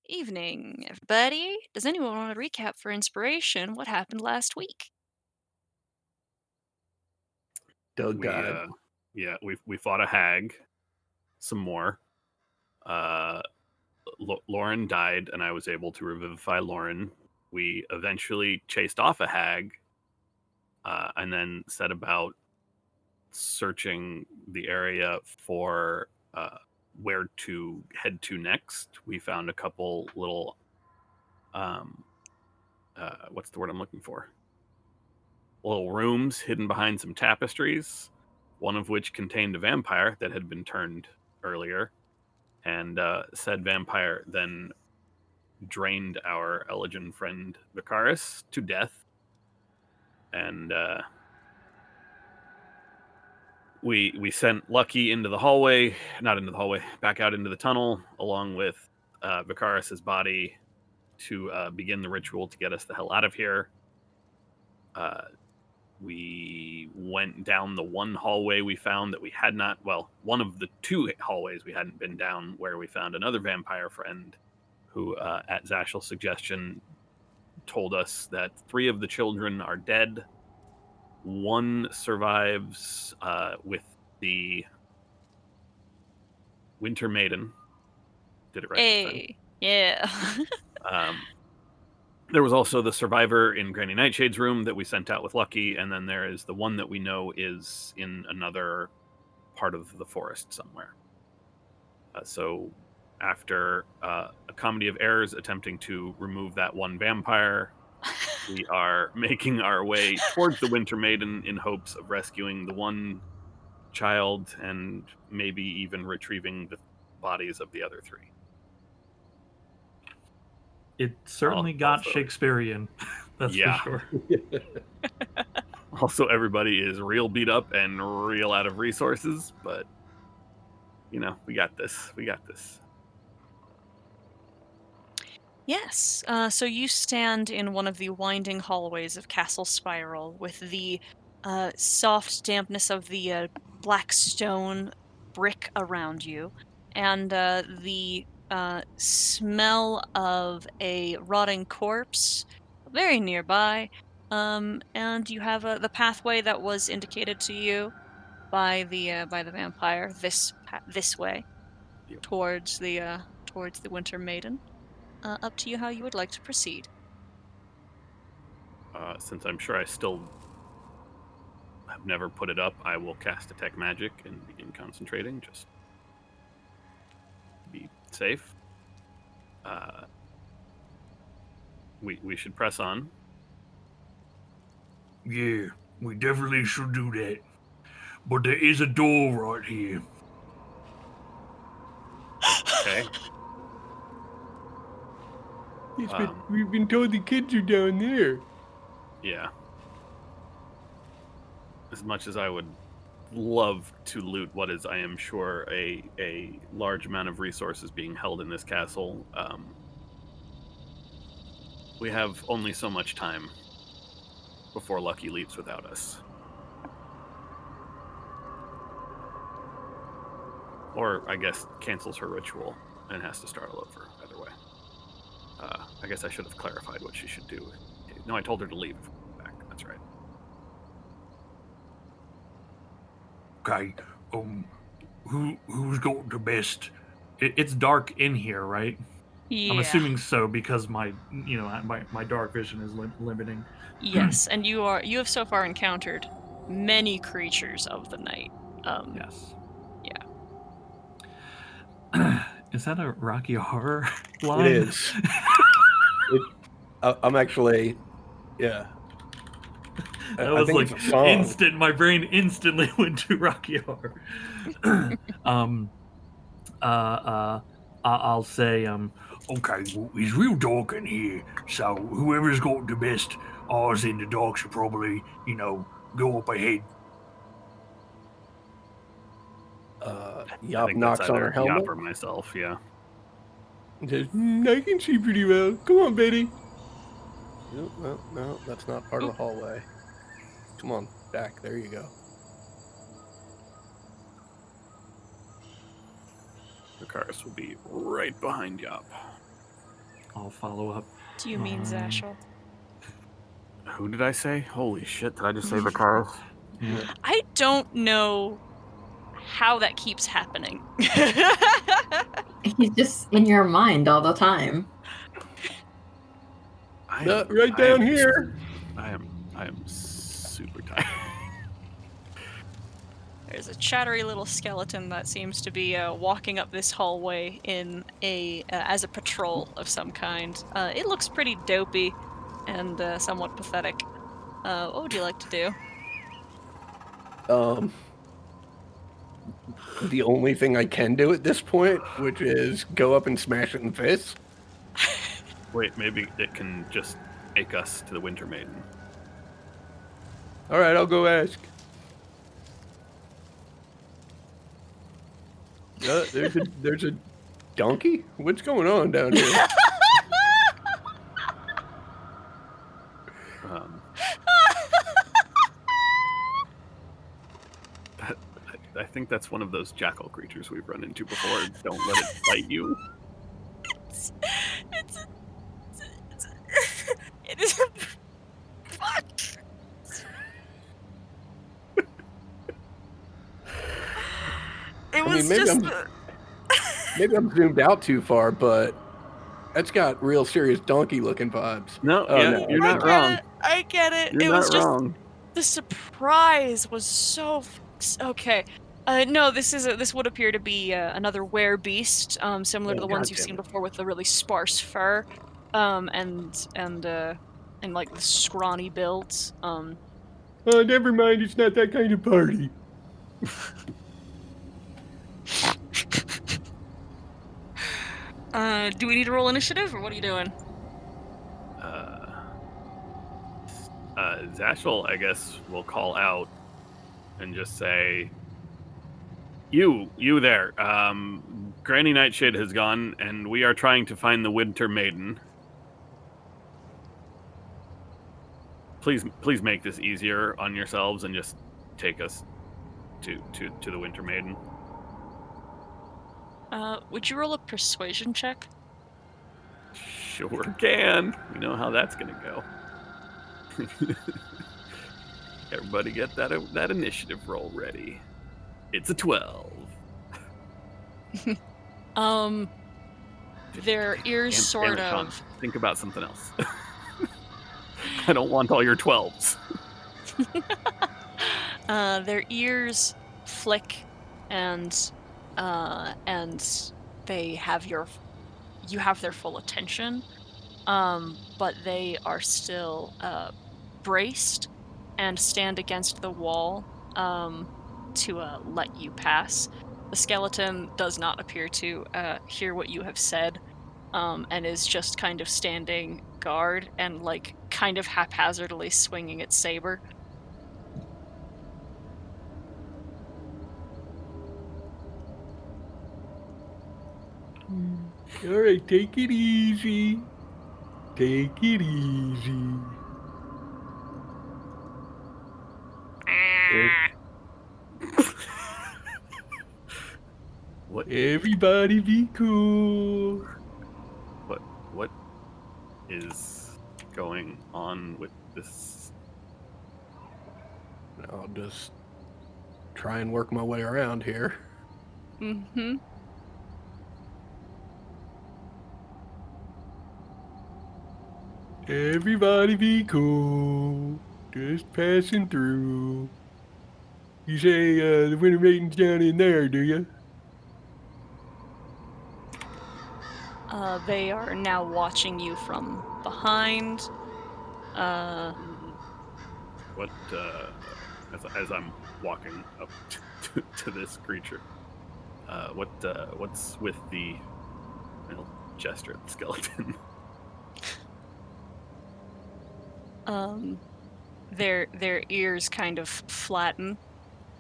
Evening, everybody. Does anyone want to recap for inspiration what happened last week? Oh We God. yeah, we fought a hag some more. Uh Lauren died and I was able to revivify Lauren. We eventually chased off a hag and then set about searching the area for where to head to next. We found a couple little um what's the word I'm looking for? Little rooms hidden behind some tapestries, one of which contained a vampire that had been turned earlier. And said vampire then drained our Elgin friend Vicaris to death. And we sent Lucky into the hallway, not into the hallway, back out into the tunnel, along with Vicaris's body to begin the ritual to get us the hell out of here. We went down the one hallway we found that we had not, well, one of the two hallways we hadn't been down, where we found another vampire friend who, at Zashel's suggestion, told us that 3 of the children are dead. One survives with the Winter Maiden. Did it right this time. Hey, yeah. Um, there was also the survivor in Granny Nightshade's room that we sent out with Lucky, and then there is the one that we know is in another part of the forest somewhere. So after a comedy of errors attempting to remove that one vampire, we are making our way towards the Winter Maiden in hopes of rescuing the one child and maybe even retrieving the bodies of the other 3. It certainly got Also, Shakespearean, that's for yeah. sure. Also, everybody is real beat up and real out of resources, but we got this. We got this. Yes. So you stand in one of the winding hallways of Castle Spiral with the soft dampness of the black stone brick around you, and the smell of a rotting corpse very nearby. And you have the pathway that was indicated to you by the vampire this way Yep. towards the Winter Maiden. Up to you how you would like to proceed. Since I'm sure I still have never put it up, I will cast Detect Magic and begin concentrating, just to be safe. We should press on. Yeah, we definitely should do that. But there is a door right here. Okay. Yes, but we've been told the kids are down there. Yeah. As much as I would love to loot what is, I am sure, a large amount of resources being held in this castle, we have only so much time before Lucky leaves without us. Or, I guess, cancels her ritual and has to start all over, either way. I guess I should have clarified what she should do. No, I told her to leave. Back. That's right. Okay, who's got the best? It's dark in here, right? Yeah. I'm assuming so because my dark vision is limiting. Yes, and you have so far encountered many creatures of the night. Yes. Yeah. Is that a Rocky Horror line? It is. I'm actually, yeah. That I was think like it's a song. instant. My brain instantly went to Rocky Horror. I'll say Okay, well, it's real dark in here, so whoever's got the best eyes in the dark should probably, go up ahead. I Yop think that's knocks on either her helmet. Yop or myself, yeah. And says, I can see pretty well. Come on, Betty. No, that's not part of the hallway. Come on, back. There you go. Vicaris will be right behind Yop. I'll follow up. Do you mean Zashel? Who did I say? Holy shit! Did I just say Vicaris? Yeah. I don't know how that keeps happening. He's just in your mind all the time. Right down here. I am super tired. There's a chattery little skeleton that seems to be walking up this hallway in as a patrol of some kind. It looks pretty dopey and somewhat pathetic. What would you like to do? The only thing I can do at this point, which is go up and smash it in the face. Wait, maybe it can just take us to the Winter Maiden. All right, I'll go ask. There's a donkey? What's going on down here? I think that's one of those jackal creatures we've run into before. Don't let it bite you. It is a fuck. It was Maybe I'm zoomed out too far, but that's got real serious donkey-looking vibes. No, no. you're not wrong. I get it. You're It not was just wrong. the surprise was so okay. No, this would appear to be another werebeast, similar to the ones you've seen before with the really sparse fur, and like the scrawny builds. Oh, never mind. It's not that kind of party. Do we need to roll initiative, or what are you doing? Zashel, I guess, will call out and just say, You there. Granny Nightshade has gone, and we are trying to find the Winter Maiden. Please make this easier on yourselves and just take us to the Winter Maiden. Would you roll a persuasion check? Sure can. We know how that's gonna go. Everybody get that initiative roll ready. It's a 12. Their ears sort Sean, of. think about something else. I don't want all your 12s. Their ears flick, and they have you have their full attention, but they are still braced and stand against the wall to let you pass. The skeleton does not appear to hear what you have said, and is just kind of standing guard and like kind of haphazardly swinging its saber. All right, take it easy. Take it easy. What? Everybody be cool. What is going on with this? I'll just try and work my way around here. Mm-hmm. Everybody be cool. Just passing through. You say the Winter Maiden's down in there, do you? They are now watching you from behind. What? As I'm walking up to this creature, what's with the gesture at the skeleton? Their ears kind of flatten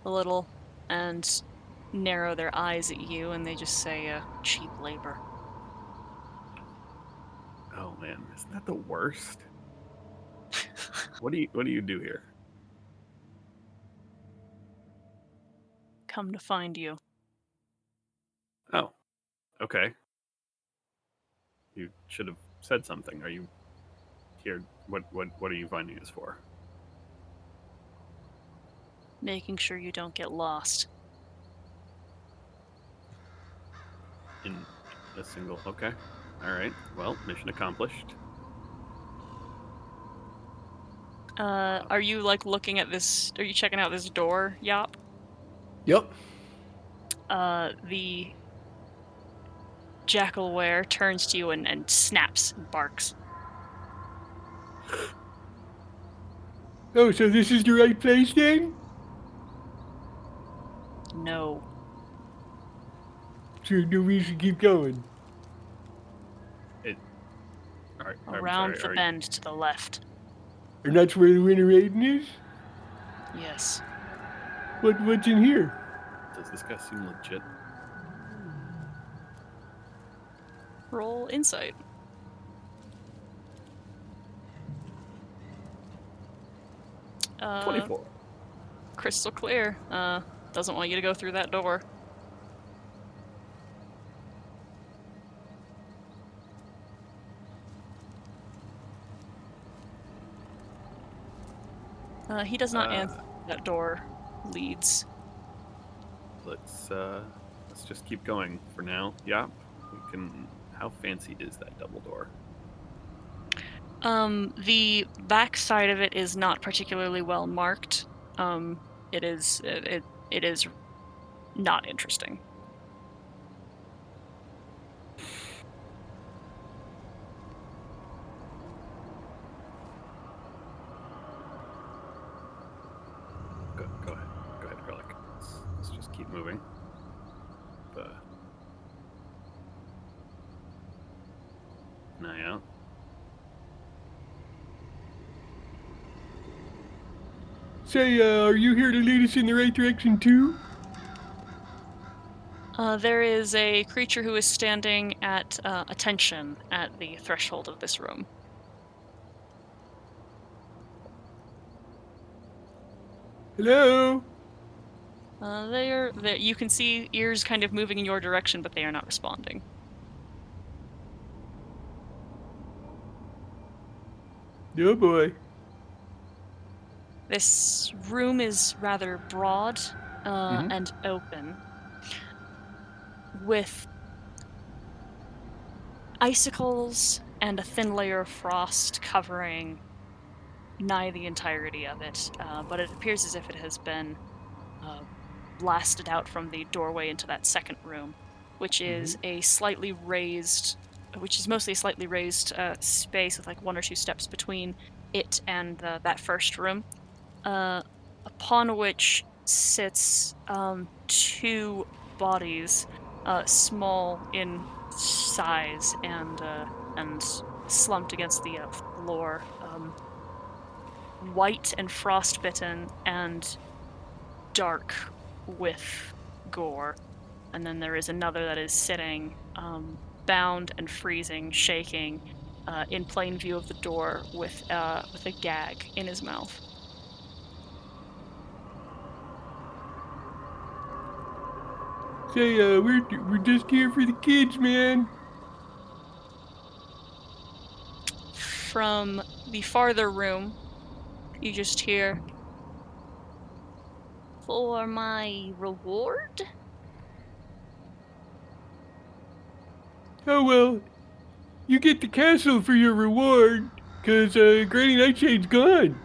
a little and narrow their eyes at you, and they just say, cheap labor. Oh man, isn't that the worst? What do you do here? Come to find you. Oh, okay. You should have said something. Are you here? What are you finding us for? Making sure you don't get lost. In a single. Okay. All right. Well, mission accomplished. Are you like looking at this? Are you checking out this door, Yop? Yep. The Jackalware turns to you and snaps and barks. Oh, so this is the right place then? No. So do we should keep going? All right. I'm Around sorry. the bend to the left. And that's where the Winter Maiden is? Yes. What's in here? Does this guy seem legit? Roll insight. Uh, 24. Crystal clear. Doesn't want you to go through that door. He does not answer. That door leads. Let's just keep going for now. Yeah. We can. How fancy is that double door? The back side of it is not particularly well marked. It is not interesting. Go ahead, Garlic. Let's just keep moving. Yeah. Say, are you here to lead us in the right direction too? There is a creature who is standing at attention at the threshold of this room. Hello? You can see ears kind of moving in your direction, but they are not responding. Oh boy. This room is rather broad and open, with icicles and a thin layer of frost covering nigh the entirety of it, but it appears as if it has been blasted out from the doorway into that second room, which is a slightly raised, which is mostly a slightly raised space with like one or two steps between it and that first room, upon which sits two bodies, small in size and slumped against the floor, white and frostbitten and dark with gore. And then there is another that is sitting, bound and freezing, shaking, in plain view of the door with a gag in his mouth. Say, we're just here for the kids, man. From the farther room, you just hear, "For my reward?" Oh well, you get the castle for your reward, 'cause Granny Nightshade's gone.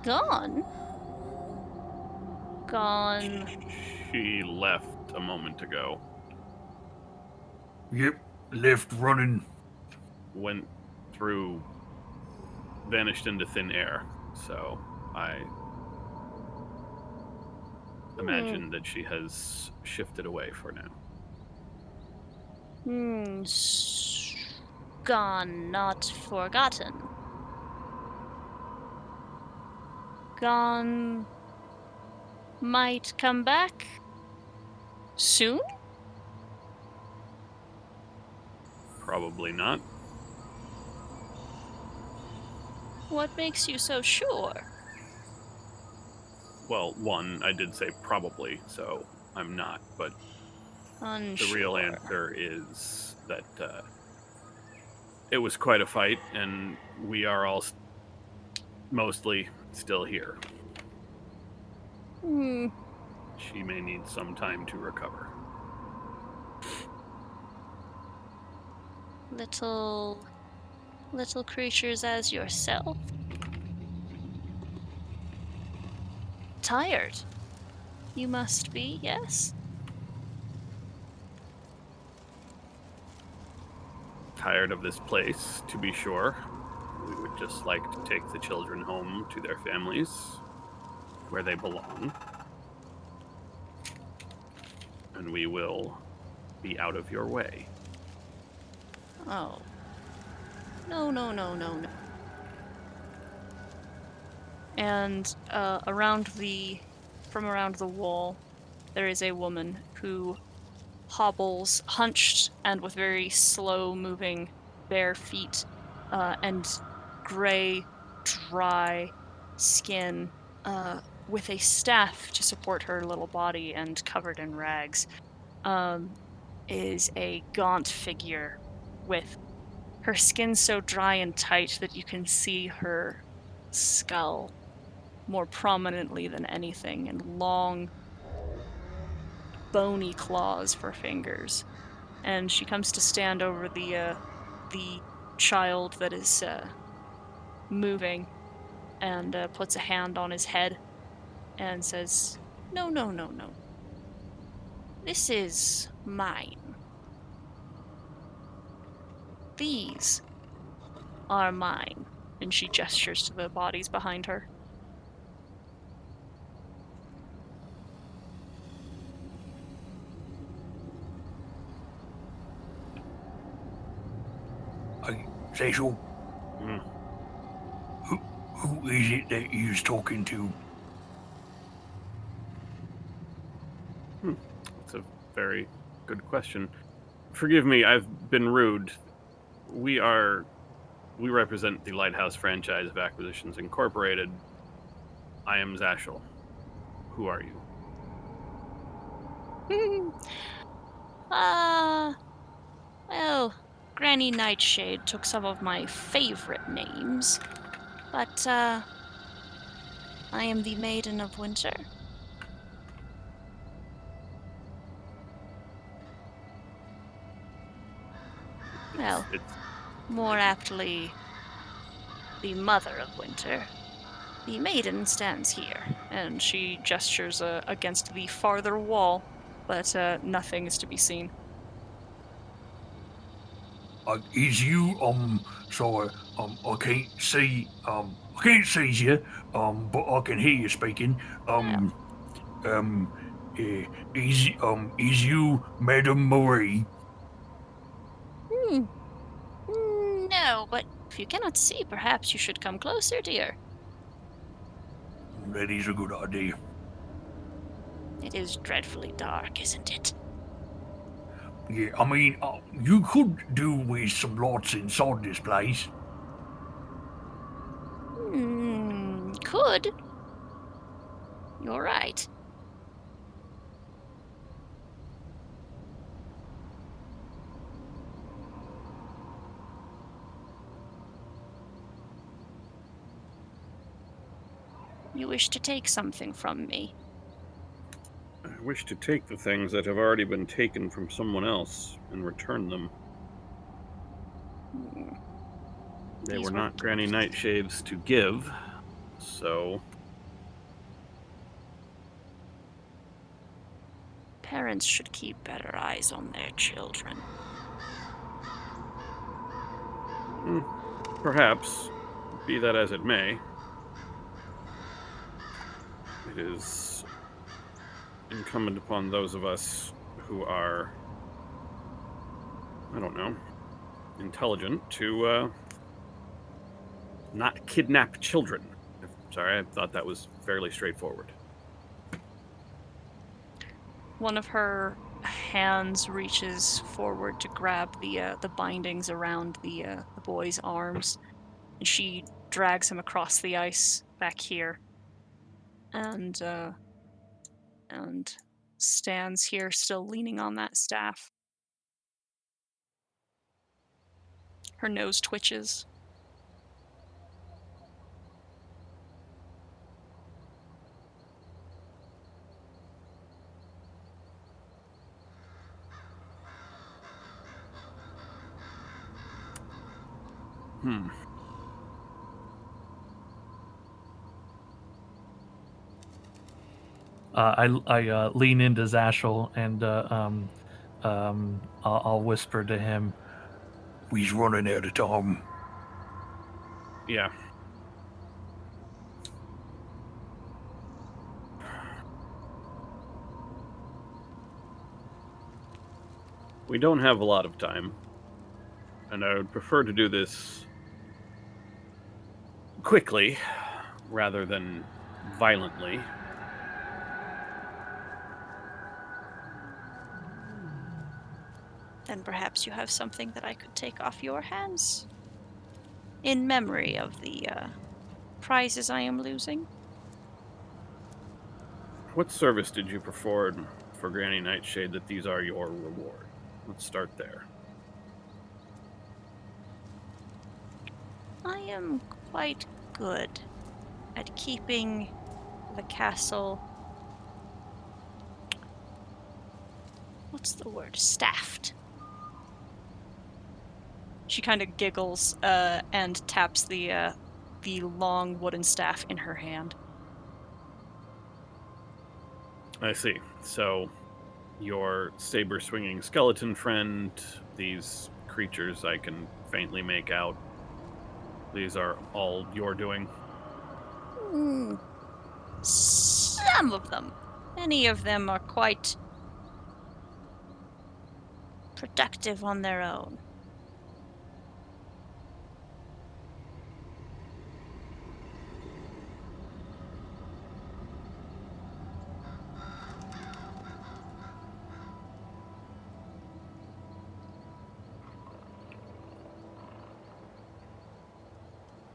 Gone? Gone. She left a moment ago. Yep, left running. Went through. Vanished into thin air. So I imagine that she has shifted away for now. Gone, not forgotten. Gone might come back soon? Probably not. What makes you so sure? Well, one, I did say probably, so I'm not, but Unsure. the real answer is that it was quite a fight, and we are all mostly still here. Hmm. She may need some time to recover. Little creatures as yourself. Tired. You must be, yes? Tired of this place, to be sure. We would just like to take the children home to their families, where they belong. And we will be out of your way. Oh. No, no, no, no, no. And from around the wall, there is a woman who hobbles, hunched and with very slow moving bare feet, and gray, dry skin, with a staff to support her little body and covered in rags, is a gaunt figure with her skin so dry and tight that you can see her skull more prominently than anything, and long, bony claws for fingers. And she comes to stand over the child that is moving, and puts a hand on his head and says, "No, no, no, no. This is mine. These are mine." And she gestures to the bodies behind her. Cecil, Mm. who is it that you was talking to? That's a very good question. Forgive me, I've been rude. We represent the Lighthouse Franchise of Acquisitions Incorporated. I am Zashel. Who are you? Ah, well, Granny Nightshade took some of my favorite names, but I am the Maiden of Winter. Well, It's more aptly, the Mother of Winter. The Maiden stands here, and she gestures against the farther wall, but nothing is to be seen. Is you sorry, I can't see you, but I can hear you speaking. Well, Um, is you Madame Marie? hmm. No, but if you cannot see, perhaps you should come closer, dear. That is a good idea. It is dreadfully dark, isn't it? Yeah, I mean, you could do with some lights inside this place. Could. You're right. You wish to take something from me. I wish to take the things that have already been taken from someone else and return them. Hmm. They These were were not Granny Nightshade's to give, so Parents should keep better eyes on their children. perhaps, be that as it may, it is incumbent upon those of us who are, I don't know, intelligent to not kidnap children. Sorry, I thought that was fairly straightforward. One of her hands reaches forward to grab the bindings around the boy's arms, and she drags him across the ice back here, and and stands here still leaning on that staff. Her nose twitches. I lean into Zashel and I'll whisper to him. We's running out of time. Yeah. We don't have a lot of time, and I would prefer to do this quickly rather than violently. Then perhaps you have something that I could take off your hands. In memory of the prizes I am losing. What service did you perform for Granny Nightshade that these are your reward? Let's start there. I am quite good at keeping the castle. What's the word? Staffed. She kind of giggles and taps the long wooden staff in her hand. I see. So, your saber-swinging skeleton friend, these creatures I can faintly make out, these are all your doing? Some of them. Many of them are quite productive on their own.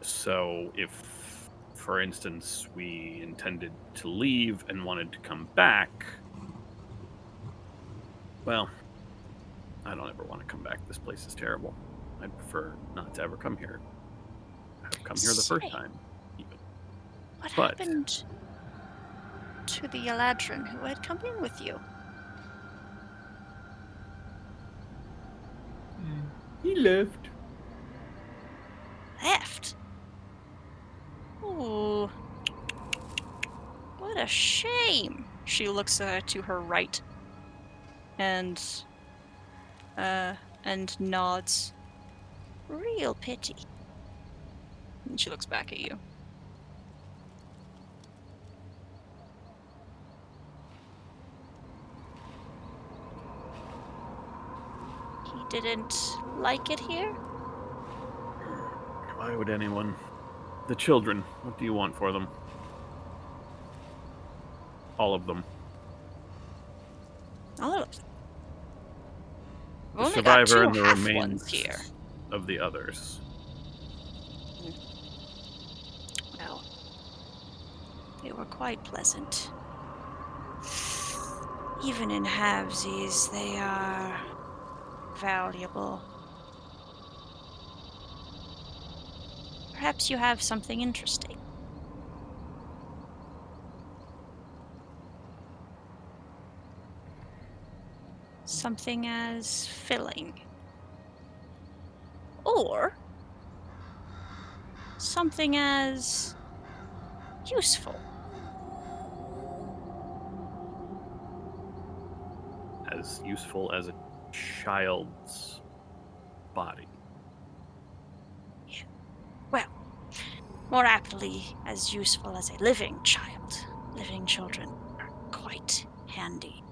So, if, for instance, we intended to leave and wanted to come back, well, I don't ever want to come back. This place is terrible. I'd prefer not to ever come here. I've come here the first time, even. What But- happened to the Eladrin who had come in with you? He left. Left? Ooh. What a shame. She looks to her right and nods. Real pity. And she looks back at you. He didn't like it here? Why would anyone? The children, what do you want for them? All of them. All of them. We've The only got survivor two and the half remains ones here. of the others. Well, they were quite pleasant. Even in halvesies, they are valuable. Perhaps you have something interesting. Something as filling. Or something as useful. As useful as a child's body. Well, more aptly, as useful as a living child. Living children are quite handy.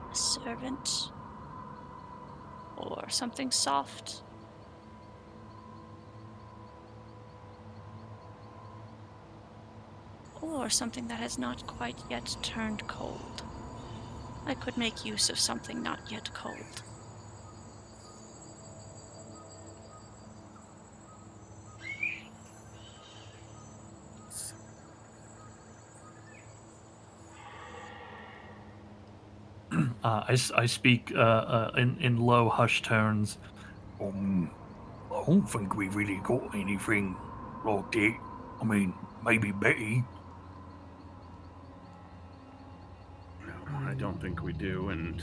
A servant. Or something soft. Or something that has not quite yet turned cold. I could make use of something not yet cold. I speak in low, hushed tones. I don't think we really got anything like that. I mean, maybe Betty. No, I don't think we do, and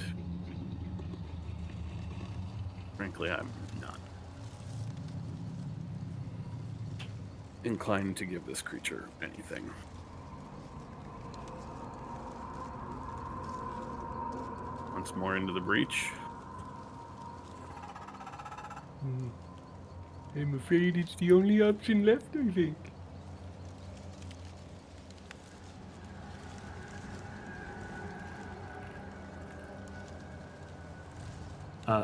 frankly, I'm not inclined to give this creature anything. Once more into the breach. I'm afraid it's the only option left, I think.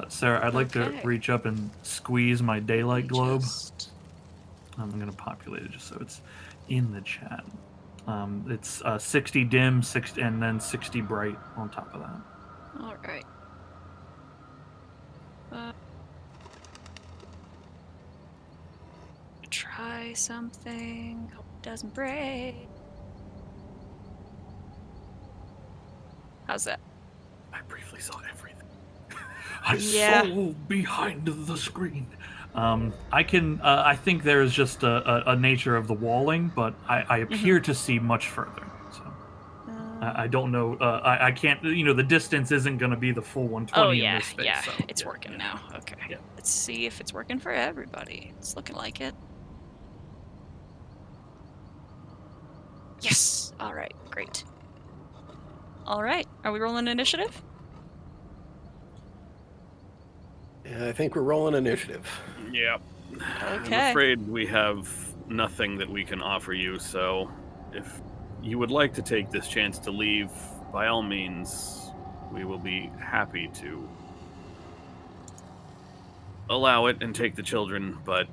Sarah, I'd like to Okay. reach up and squeeze my daylight globe. Just... I'm going to populate it just so it's in the chat. It's 60 dim, 60, and then 60 bright on top of that. All right. Try something. Hope it doesn't break. How's that? I briefly saw everything. I Yeah. saw behind the screen. I can. I think there is just a nature of the walling, but I appear to see much further. So I don't know. I can't. The distance isn't going to be the full 120 Oh in yeah, this space. yeah. So, It's yeah, working yeah. now. Okay. Yeah. Let's see if it's working for everybody. It's looking like it. Yes. All right. Great. All right. Are we rolling initiative? Yeah, I think we're rolling initiative. Yep. I'm Okay. afraid we have nothing that we can offer you, so if you would like to take this chance to leave, by all means, we will be happy to allow it and take the children, but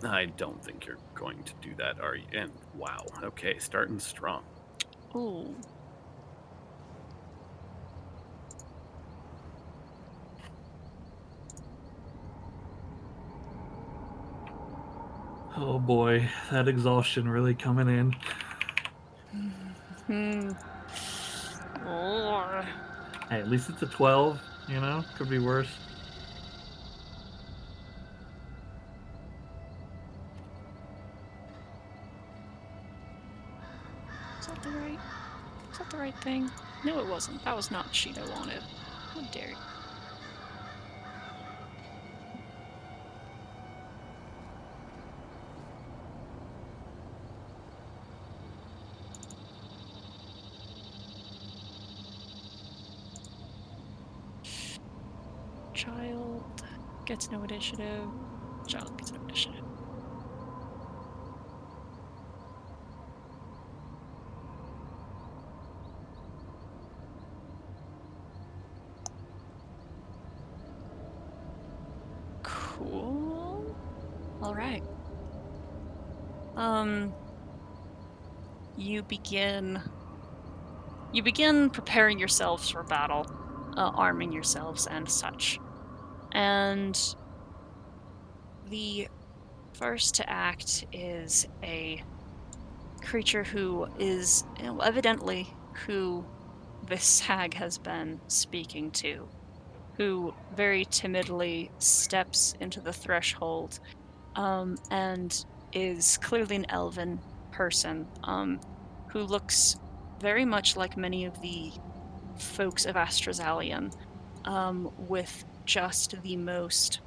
I don't think you're going to do that, are you? And wow, okay, starting strong. Ooh. Oh boy, that exhaustion really coming in. Hmm. Oh. Hey, at least it's a 12. Could be worse. Is that the right? Is that the right thing? No, it wasn't. That was not the sheet I wanted. How dare you? Child gets no initiative. Child gets no initiative. Cool. All right. You begin preparing yourselves for battle, arming yourselves and such. And the first to act is a creature who is evidently who this hag has been speaking to, who very timidly steps into the threshold, and is clearly an elven person, who looks very much like many of the folks of Astrazalian, with just the most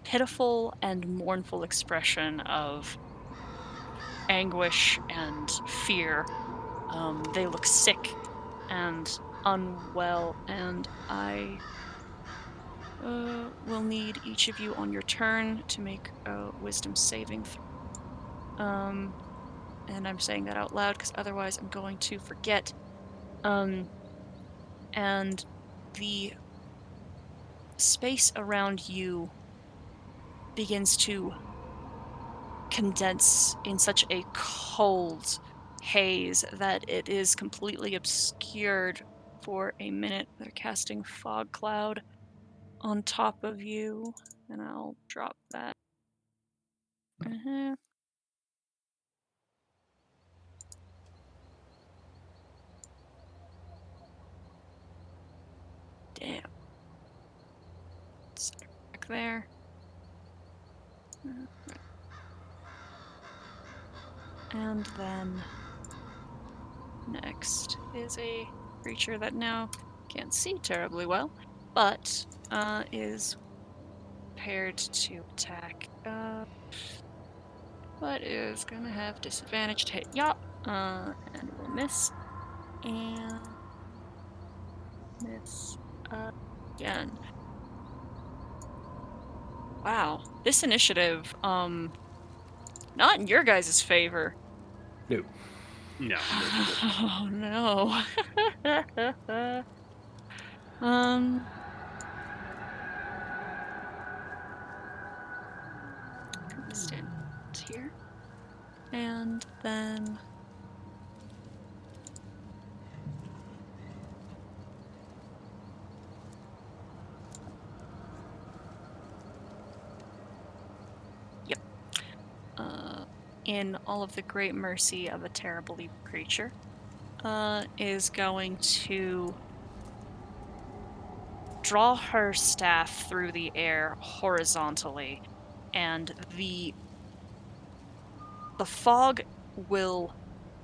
pitiful and mournful expression of anguish and fear. They look sick and unwell, and I will need each of you on your turn to make a wisdom saving throw. And I'm saying that out loud because otherwise I'm going to forget. And the space around you begins to condense in such a cold haze that it is completely obscured for a minute. They're casting fog cloud on top of you, and I'll drop that. there. And then next is a creature that now can't see terribly well, but is prepared to attack. But is gonna have disadvantage to hit Yop, and will miss. And miss again. Wow, this initiative, not in your guys' favor. No. No. Oh no. Stand here, and then yep. In all of the great mercy of a terrible evil creature, is going to draw her staff through the air horizontally, and the fog will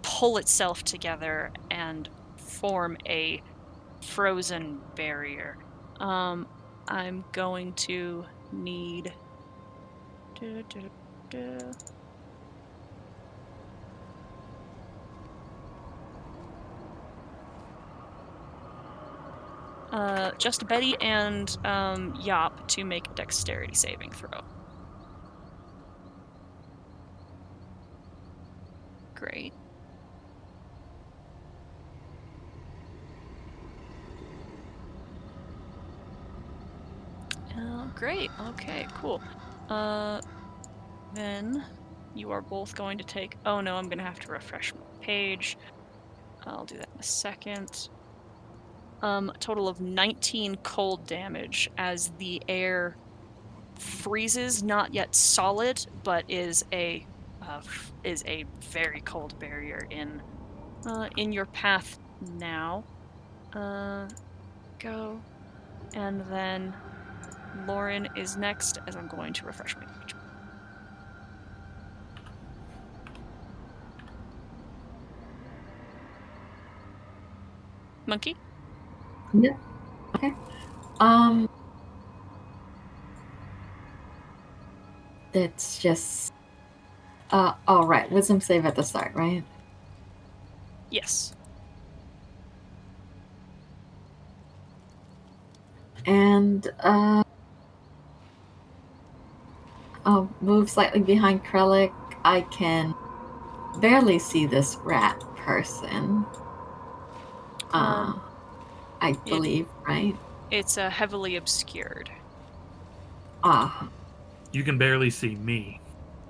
pull itself together and form a frozen barrier. I'm going to need just Betty and Yop to make a dexterity saving throw. Great. Great. Okay, cool. Then you are both going to take... Oh no, I'm going to have to refresh my page. I'll do that in a second. A total of 19 cold damage as the air freezes, not yet solid, but is a very cold barrier in your path now. Go, and then Lauren is next, as I'm going to refresh my page. Monkey? Yeah. Okay. It's just all right. Wisdom save at the start, right? Yes. And I'll move slightly behind Krellick. I can barely see this rat person. I believe, right? It's heavily obscured. You can barely see me.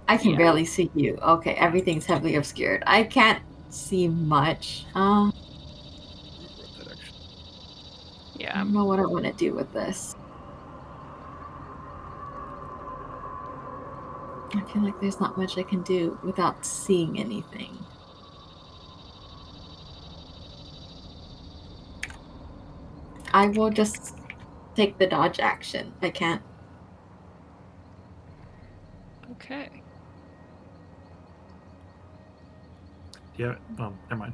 I can barely see you. Okay, everything's heavily obscured. I can't see much. Yeah. I don't know what I want to do with this. I feel like there's not much I can do without seeing anything. I will just take the dodge action. I can't. Okay. Yeah. Never mind.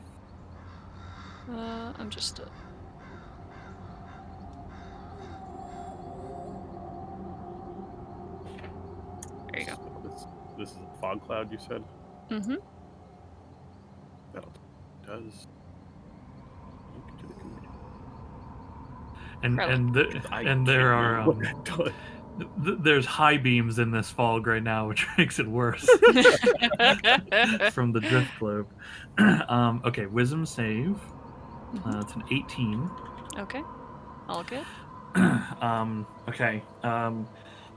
I'm just. There you go. This is a fog cloud, you said? Mm-hmm. That does. Link to the community. And there are there's high beams in this fog right now, which makes it worse. From the drift globe. Okay, wisdom save. It's an 18. Okay. All good. Okay.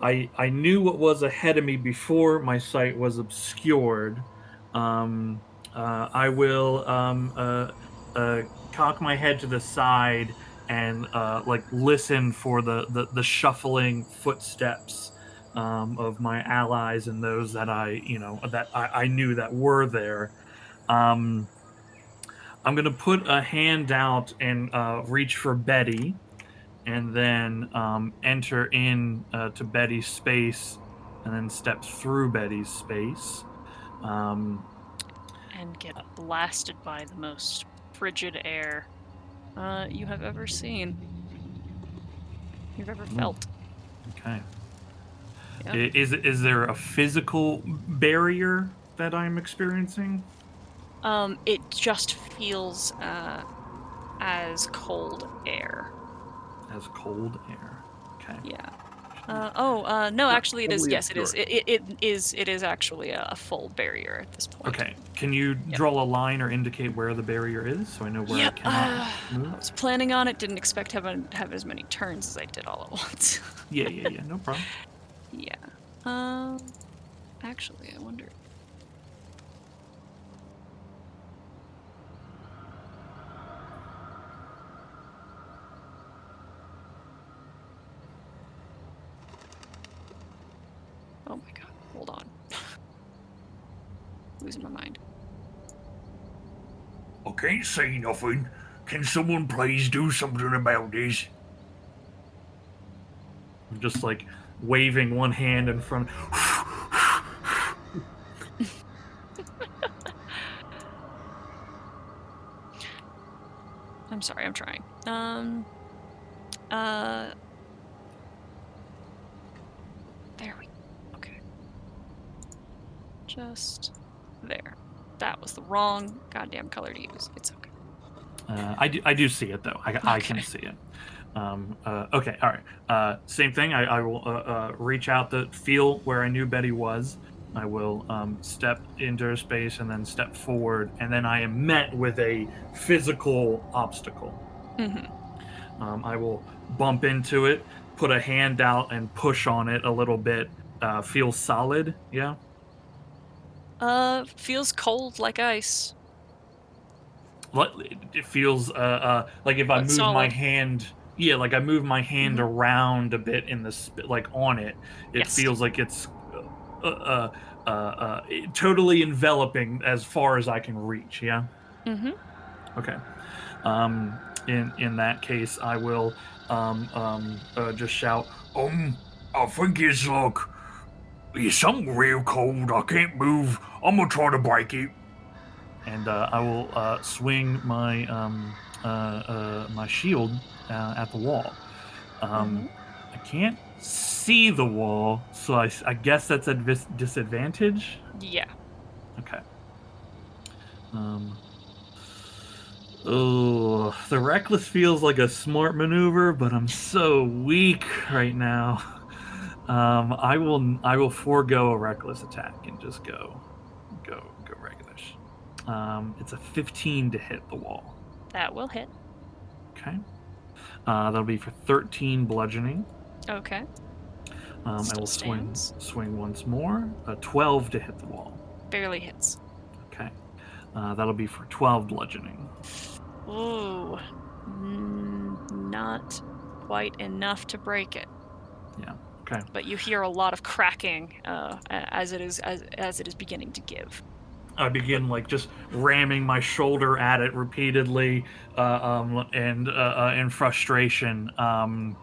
I knew what was ahead of me before my sight was obscured. I will cock my head to the side and listen for the shuffling footsteps of my allies and those that I knew that were there. I'm gonna put a hand out and reach for Betty, and then enter in to Betty's space, and then step through Betty's space. And get blasted by the most frigid air you have ever seen. You've ever felt. Okay. Yeah. Is there a physical barrier that I'm experiencing? It just feels as cold air. As cold air. Okay. Yeah. No, actually it is. totally Yes, it is. obscured. It is actually a full barrier at this point. Okay. Can you draw a line or indicate where the barrier is so I know where I cannot move? I was planning on it. Didn't expect to have as many turns as I did all at once. Yeah. No problem. Yeah. Actually, I wonder. Oh my god, hold on. Losing my mind. I can't see nothing. Can someone please do something about this? I'm just like waving one hand in front. I'm sorry, I'm trying. There we go. Okay. Just there. That was the wrong goddamn color to use. It's okay. I do see it though. I can see it. Okay, all right. Same thing. I will reach out to feel where I knew Betty was. I will step into her space and then step forward, and then I am met with a physical obstacle. I will bump into it, put a hand out, and push on it a little bit. Feel solid, yeah? Feels cold like ice. It feels like if I But move my solid. hand, yeah, like I move my hand around a bit in the like on it, it Yes. feels like it's totally enveloping as far as I can reach. Yeah. Okay. In that case, I will just shout. I think it's like it's something real cold. I can't move. I'm gonna try to break it. And I will swing my my shield at the wall. I can't see the wall, so I guess that's a disadvantage. Yeah. Okay. Oh, the reckless feels like a smart maneuver, but I'm so weak right now. I will forego a reckless attack and just go regulish. It's a 15 to hit the wall. That will hit. Okay. That'll be for 13 bludgeoning. Okay. I will stands. swing once more. 12 to hit the wall. Barely hits. Okay. That'll be for 12 bludgeoning. Ooh. Not quite enough to break it. Yeah. Okay. But you hear a lot of cracking as it is beginning to give. I begin like just ramming my shoulder at it repeatedly, and in frustration. I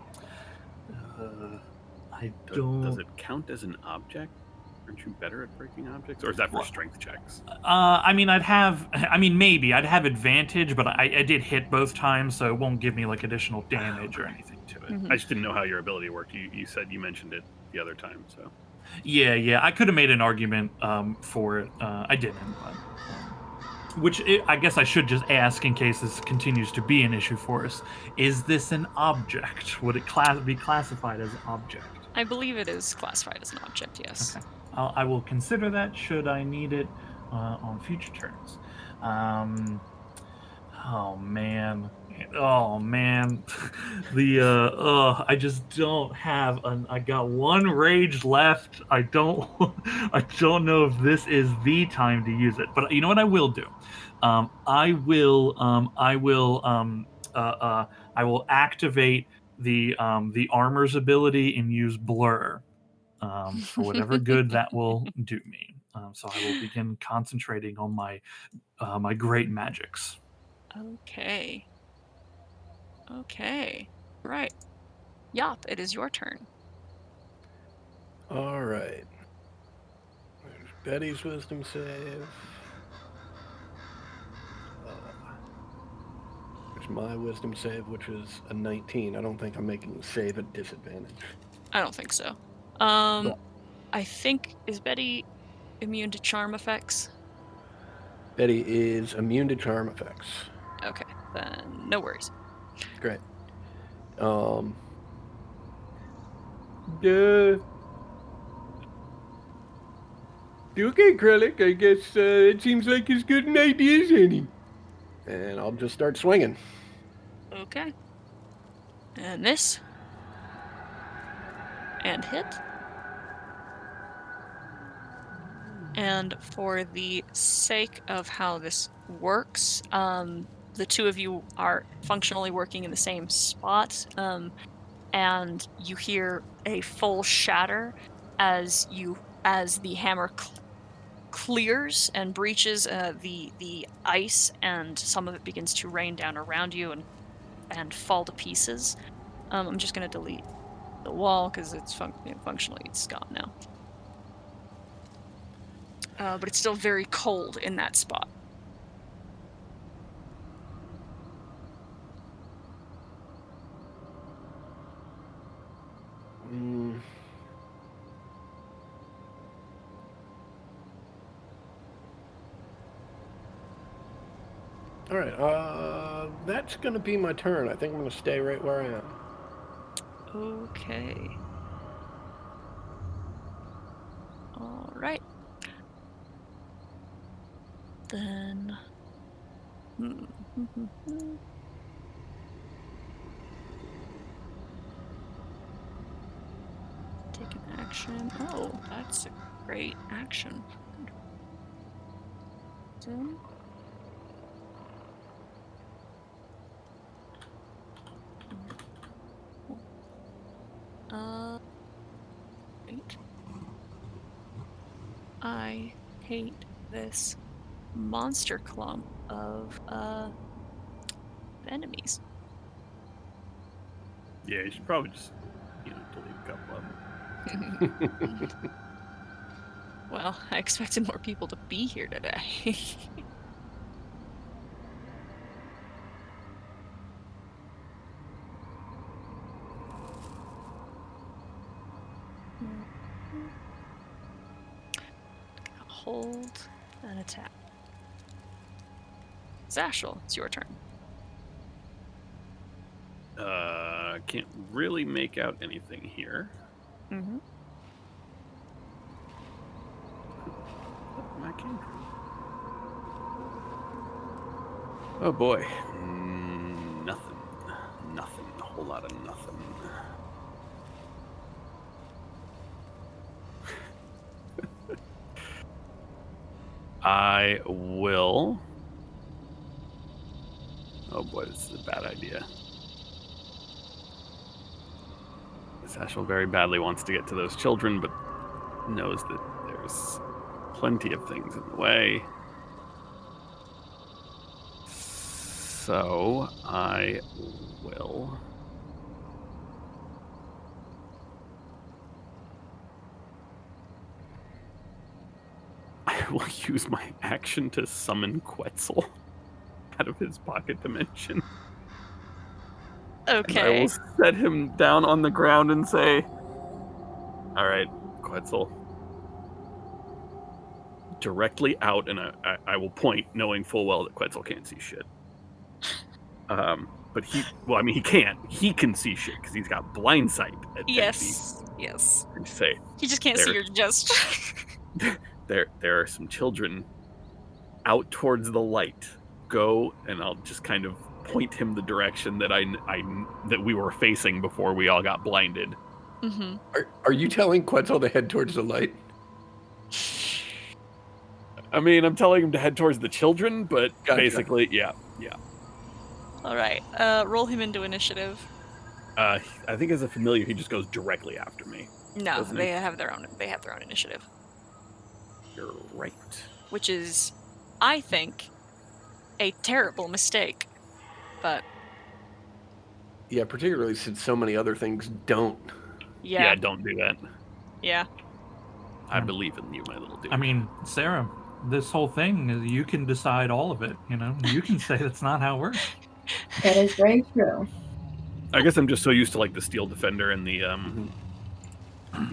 don't. Does it count as an object? Aren't you better at breaking objects, or is that for strength checks? I mean, maybe I'd have advantage, but I did hit both times, so it won't give me like additional damage or anything to it. I just didn't know how your ability worked. You said you mentioned it the other time, so. Yeah. I could have made an argument for it. I didn't, but, I guess I should just ask in case this continues to be an issue for us. Is this an object? Would it be classified as an object? I believe it is classified as an object, yes. Okay. I will consider that should I need it on future turns. Oh man. I just don't have I got one rage left. I don't know if this is the time to use it. But you know what I will do? I will activate the armor's ability and use blur for whatever good that will do me. So I will begin concentrating on my my great magics. Okay. Right. Yop, it is your turn. All right. There's Betty's wisdom save. There's my wisdom save, which is a 19. I don't think I'm making the save at disadvantage. I don't think so. But I think, is Betty immune to charm effects? Betty is immune to charm effects. Okay, then no worries. Great. Okay, Krellick, I guess it seems like as good an idea as any. And I'll just start swinging. Okay. And miss. And hit. And for the sake of how this works, the two of you are functionally working in the same spot, and you hear a full shatter as the hammer clears and breaches the ice, and some of it begins to rain down around you and fall to pieces. I'm just gonna delete the wall because it's functionally it's gone now. But it's still very cold in that spot. All right. That's going to be my turn. I think I'm going to stay right where I am. Okay. All right. Then. Take an action. Oh, that's a great action. Then. Wait. I hate this monster clump of enemies. Yeah, you should probably just, delete a couple of them. Well, I expected more people to be here today. Hold and attack. Zashel, it's your turn. Can't really make out anything here. Mm-hmm. I came from. Oh boy. Nothing. Nothing. A whole lot of nothing. I will. Oh boy, this is a bad idea. Sashel very badly wants to get to those children, but knows that there's plenty of things in the way. So I will. I will use my action to summon Quetzal out of his pocket dimension. Okay. And I will set him down on the ground and say, all right, Quetzal. Directly out, and I will point, knowing full well that Quetzal can't see shit. But he can't. He can see shit because he's got blind sight at 10 feet. Yes. And say, He just can't see your gesture. there are some children out towards the light. Go, and I'll just kind of point him the direction that that we were facing before we all got blinded. Mm-hmm. Are you telling Quetzal to head towards the light? I mean, I'm telling him to head towards the children, but Gotcha. Basically, yeah. All right. Roll him into initiative. I think as a familiar, he just goes directly after me. No, they have their own initiative. You're right. Which is, I think, a terrible mistake. But Yeah, particularly since so many other things don't. Yeah. don't do that. Yeah. I believe in you, my little dude. I mean, Sarah, this whole thing is you can decide all of it. You know, you can say that's not how it works. That is very true. I guess I'm just so used to like the Steel Defender and the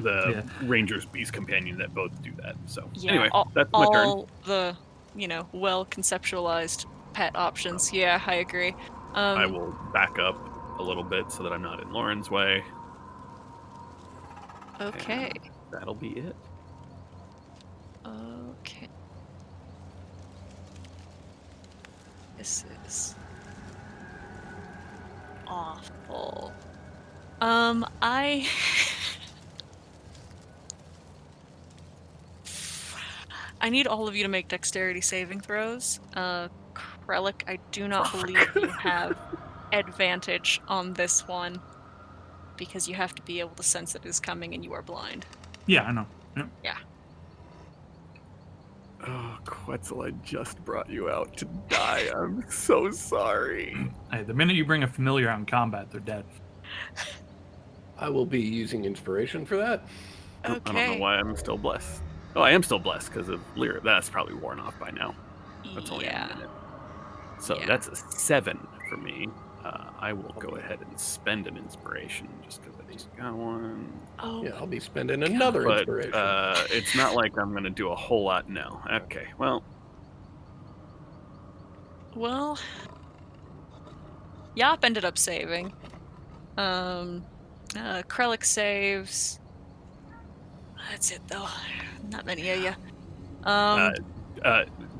Yeah. Ranger's Beast Companion that both do that. So Yeah. anyway, that's my turn. All the, well conceptualized pet options. Yeah, I agree. I will back up a little bit so that I'm not in Lauren's way. Okay. And that'll be it. Okay. This is awful. I I need all of you to make dexterity saving throws. Krellick, I do not believe you have advantage on this one because you have to be able to sense it is coming and you are blind. Yeah, I know. Yeah. Oh, Quetzal, I just brought you out to die. I'm so sorry. Hey, the minute you bring a familiar out in combat, they're dead. I will be using inspiration for that. I don't know why I'm still blessed. Oh, I am still blessed because of Lyra. That's probably worn off by now. That's only a minute. So that's a 7 for me. I will go ahead and spend an inspiration just because I just got one. Oh, Yeah, I'll be spending another But inspiration. it's not like I'm going to do a whole lot now. Okay, well. Well, Yop ended up saving. Krellick saves. That's it, though. Not many of you.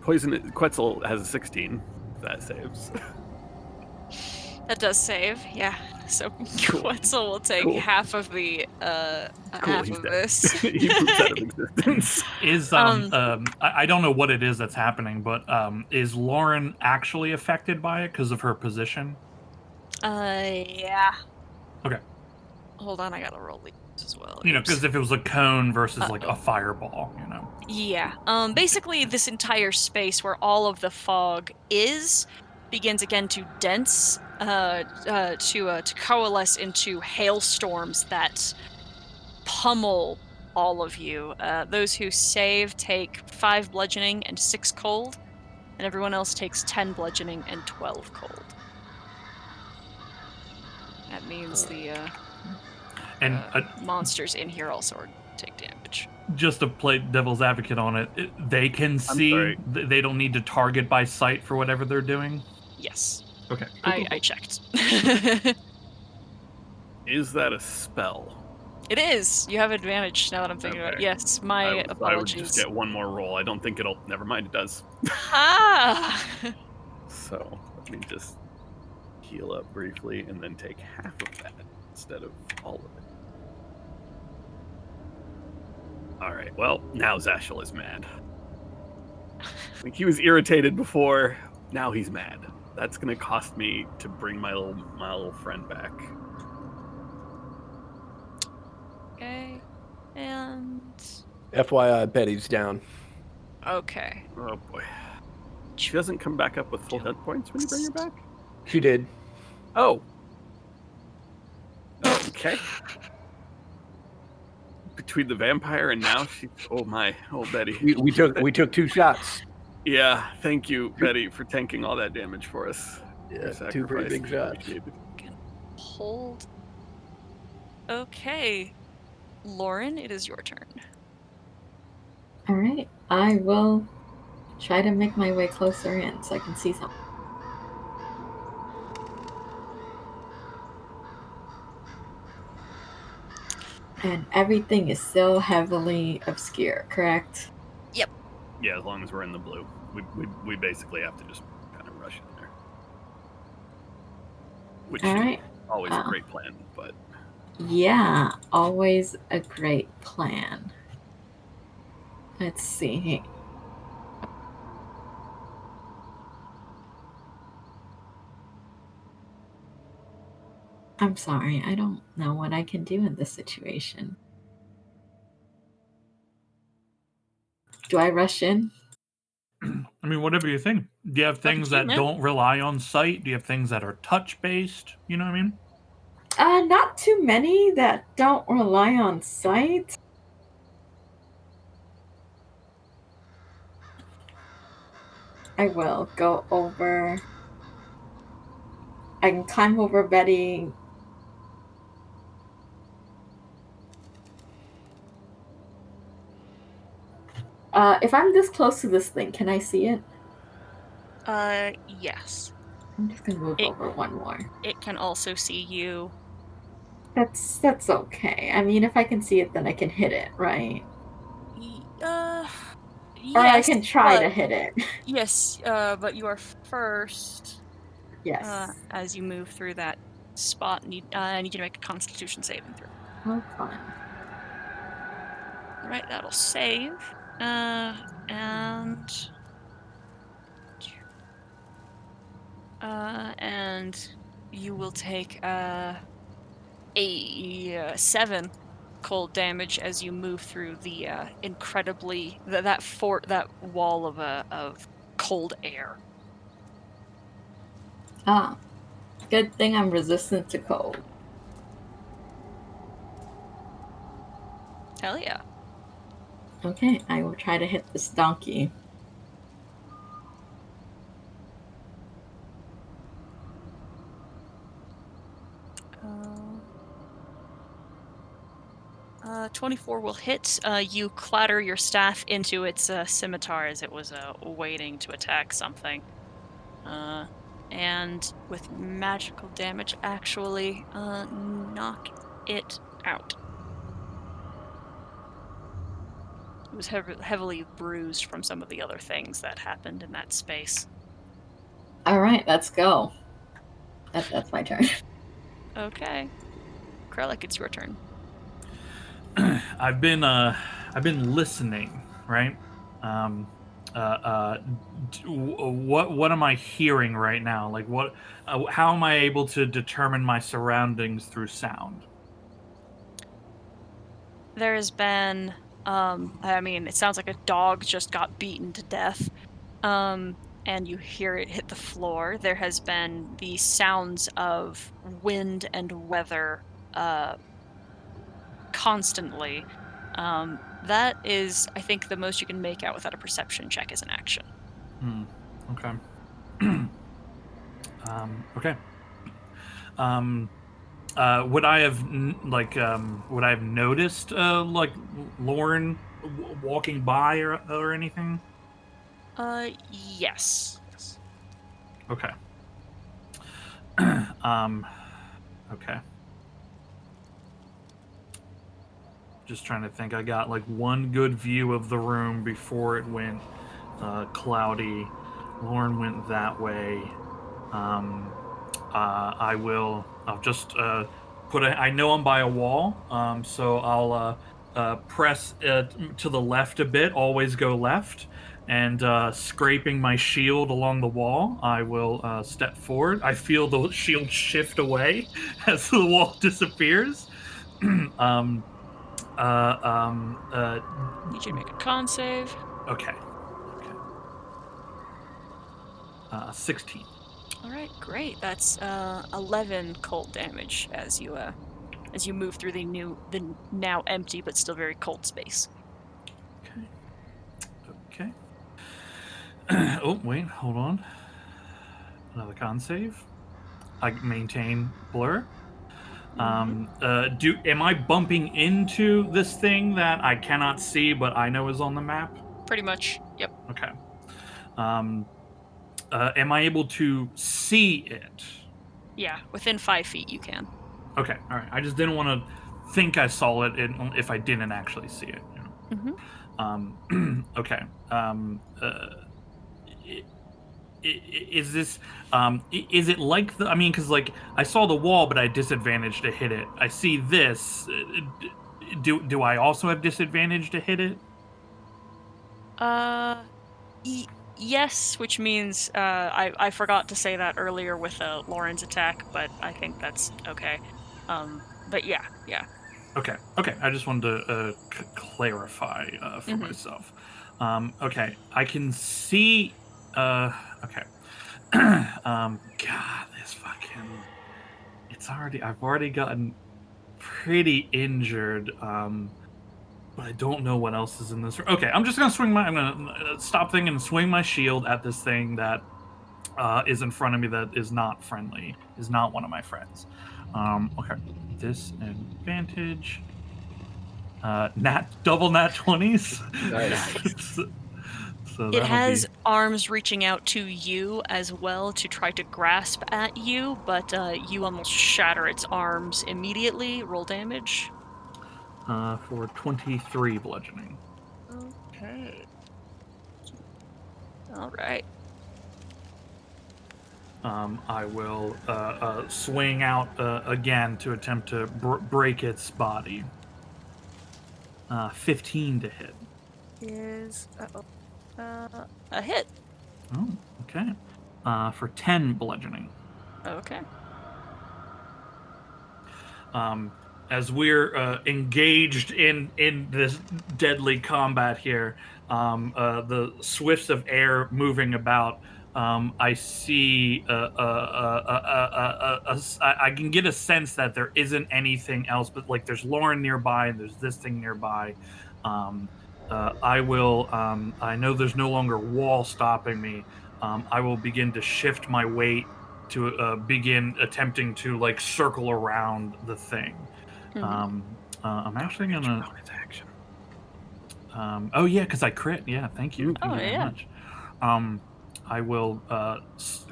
Poison Quetzal has a 16. That saves. That does save, yeah. So Cool. Quetzal will take Cool. half of the half he's of dead. this. He poops out of existence. Is I don't know what it is that's happening, but is Lauren actually affected by it because of her position? Yeah. Okay. Hold on, I gotta roll these as well. You know, Oops. because if it was a cone versus like a fireball, you know. Yeah. Basically, this entire space where all of the fog is begins again to dense, to coalesce into hailstorms that pummel all of you. Those who save take 5 bludgeoning and 6 cold, and everyone else takes 10 bludgeoning and 12 cold. That means the monsters in here also take damage. Just to play devil's advocate on it, they can see. They don't need to target by sight for whatever they're doing. Yes. Okay. I checked. Is that a spell? It is. You have advantage now that I'm thinking about it. Yes, my apologies. I would just get one more roll. I don't think it'll. Never mind, it does. Ah! So let me just heal up briefly and then take half of that instead of all of it. All right. Well, now Zashel is mad. Like he was irritated before. Now he's mad. That's gonna cost me to bring my little friend back. Okay. And FYI, Betty's down. okay. Oh boy. She doesn't come back up with full hit points when you bring her back? She did. Oh. Okay. Between the vampire and now, Betty. We took 2 shots. Yeah, thank you, Betty, for tanking all that damage for us. Yeah, 2 pretty big shots. Hold. Okay. Lauren, it is your turn. All right. I will try to make my way closer in so I can see something. And everything is so heavily obscure, correct? Yep. Yeah, as long as we're in the blue. We basically have to just kind of rush in there. Which is always a great plan, but... Yeah, always a great plan. Let's see. I'm sorry, I don't know what I can do in this situation. Do I rush in? I mean, whatever you think. Do you have things that don't rely on sight? Do you have things that are touch-based? You know what I mean? Not too many that don't rely on sight. I will go over. I can climb over Betty. If I'm this close to this thing, can I see it? Yes. I'm just gonna move It over one more. it can also see you. That's okay. I mean, if I can see it, then I can hit it, right? Or I Yes, can try to but hit it. yes, but you are first. Yes. As you move through that spot, I need you to make a Constitution saving throw. Oh, fun. All right, that'll save. And you will take a 7 cold damage as you move through the incredibly that wall of cold air. Ah, good thing I'm resistant to cold. Hell yeah. Okay, I will try to hit this donkey. Uh, 24 will hit. You clatter your staff into its scimitar as it was waiting to attack something. And with magical damage, actually knock it out. It was heavily bruised from some of the other things that happened in that space. All right, let's go. That's my turn. Okay. Krellick, it's your turn. I've been listening, right? What am I hearing right now? Like what? How am I able to determine my surroundings through sound? There has been, I mean, it sounds like a dog just got beaten to death. And you hear it hit the floor. There has been the sounds of wind and weather constantly. That is, I think, the most you can make out without a perception check as an action. Okay. Okay. Would I have would I have noticed like Lauren walking by or anything? Yes. Okay. Okay. Just trying to think. I got like one good view of the room before it went cloudy. Lauren went that way. I'll just put I know I'm by a wall, so I'll press to the left a bit, always go left, and scraping my shield along the wall, I will step forward. I feel the shield shift away as the wall disappears. um, Need you to make a con save. okay. 16. All right, great. That's 11 cold damage as you move through the now empty but still very cold space. Okay. Oh, wait, hold on. Another con save. I maintain blur. Am I bumping into this thing that I cannot see but I know is on the map? Pretty much. Yep. Okay. Am I able to see it? Yeah, within 5 feet you can. Okay, all right. I just didn't want to think I saw it if I didn't actually see it. You know? Okay. Is this is it like the? I mean, because like I saw the wall, but I had disadvantage to hit it. I see this. Do I also have disadvantage to hit it? Yes, which means I forgot to say that earlier with Lauren's attack, but I think that's okay. But yeah. Okay. I just wanted to clarify for myself. Okay, I can see. Okay. God, this fucking. I've already gotten pretty injured. But I don't know what else is in this room. Okay, I'm gonna stop thinking and swing my shield at this thing that is in front of me that is not friendly, is not one of my friends. Okay, disadvantage. Double nat 20s. Nice. So It that'll has be arms reaching out to you as well to try to grasp at you, but you almost shatter its arms immediately. Roll damage. for 23 bludgeoning. Okay. All right. I will swing out again to attempt to break its body. 15 to hit. Is a hit. Oh, okay. For 10 bludgeoning. Okay. As we're engaged in this deadly combat here, the swifts of air moving about, I see I can get a sense that there isn't anything else, but like there's Lauren nearby and there's this thing nearby. Um, I know there's no longer wall stopping me. I will begin to shift my weight to begin attempting to like circle around the thing. I'm actually gonna. Action. Oh yeah, because I crit. Yeah, thank you. Thank Oh you very yeah. much. I will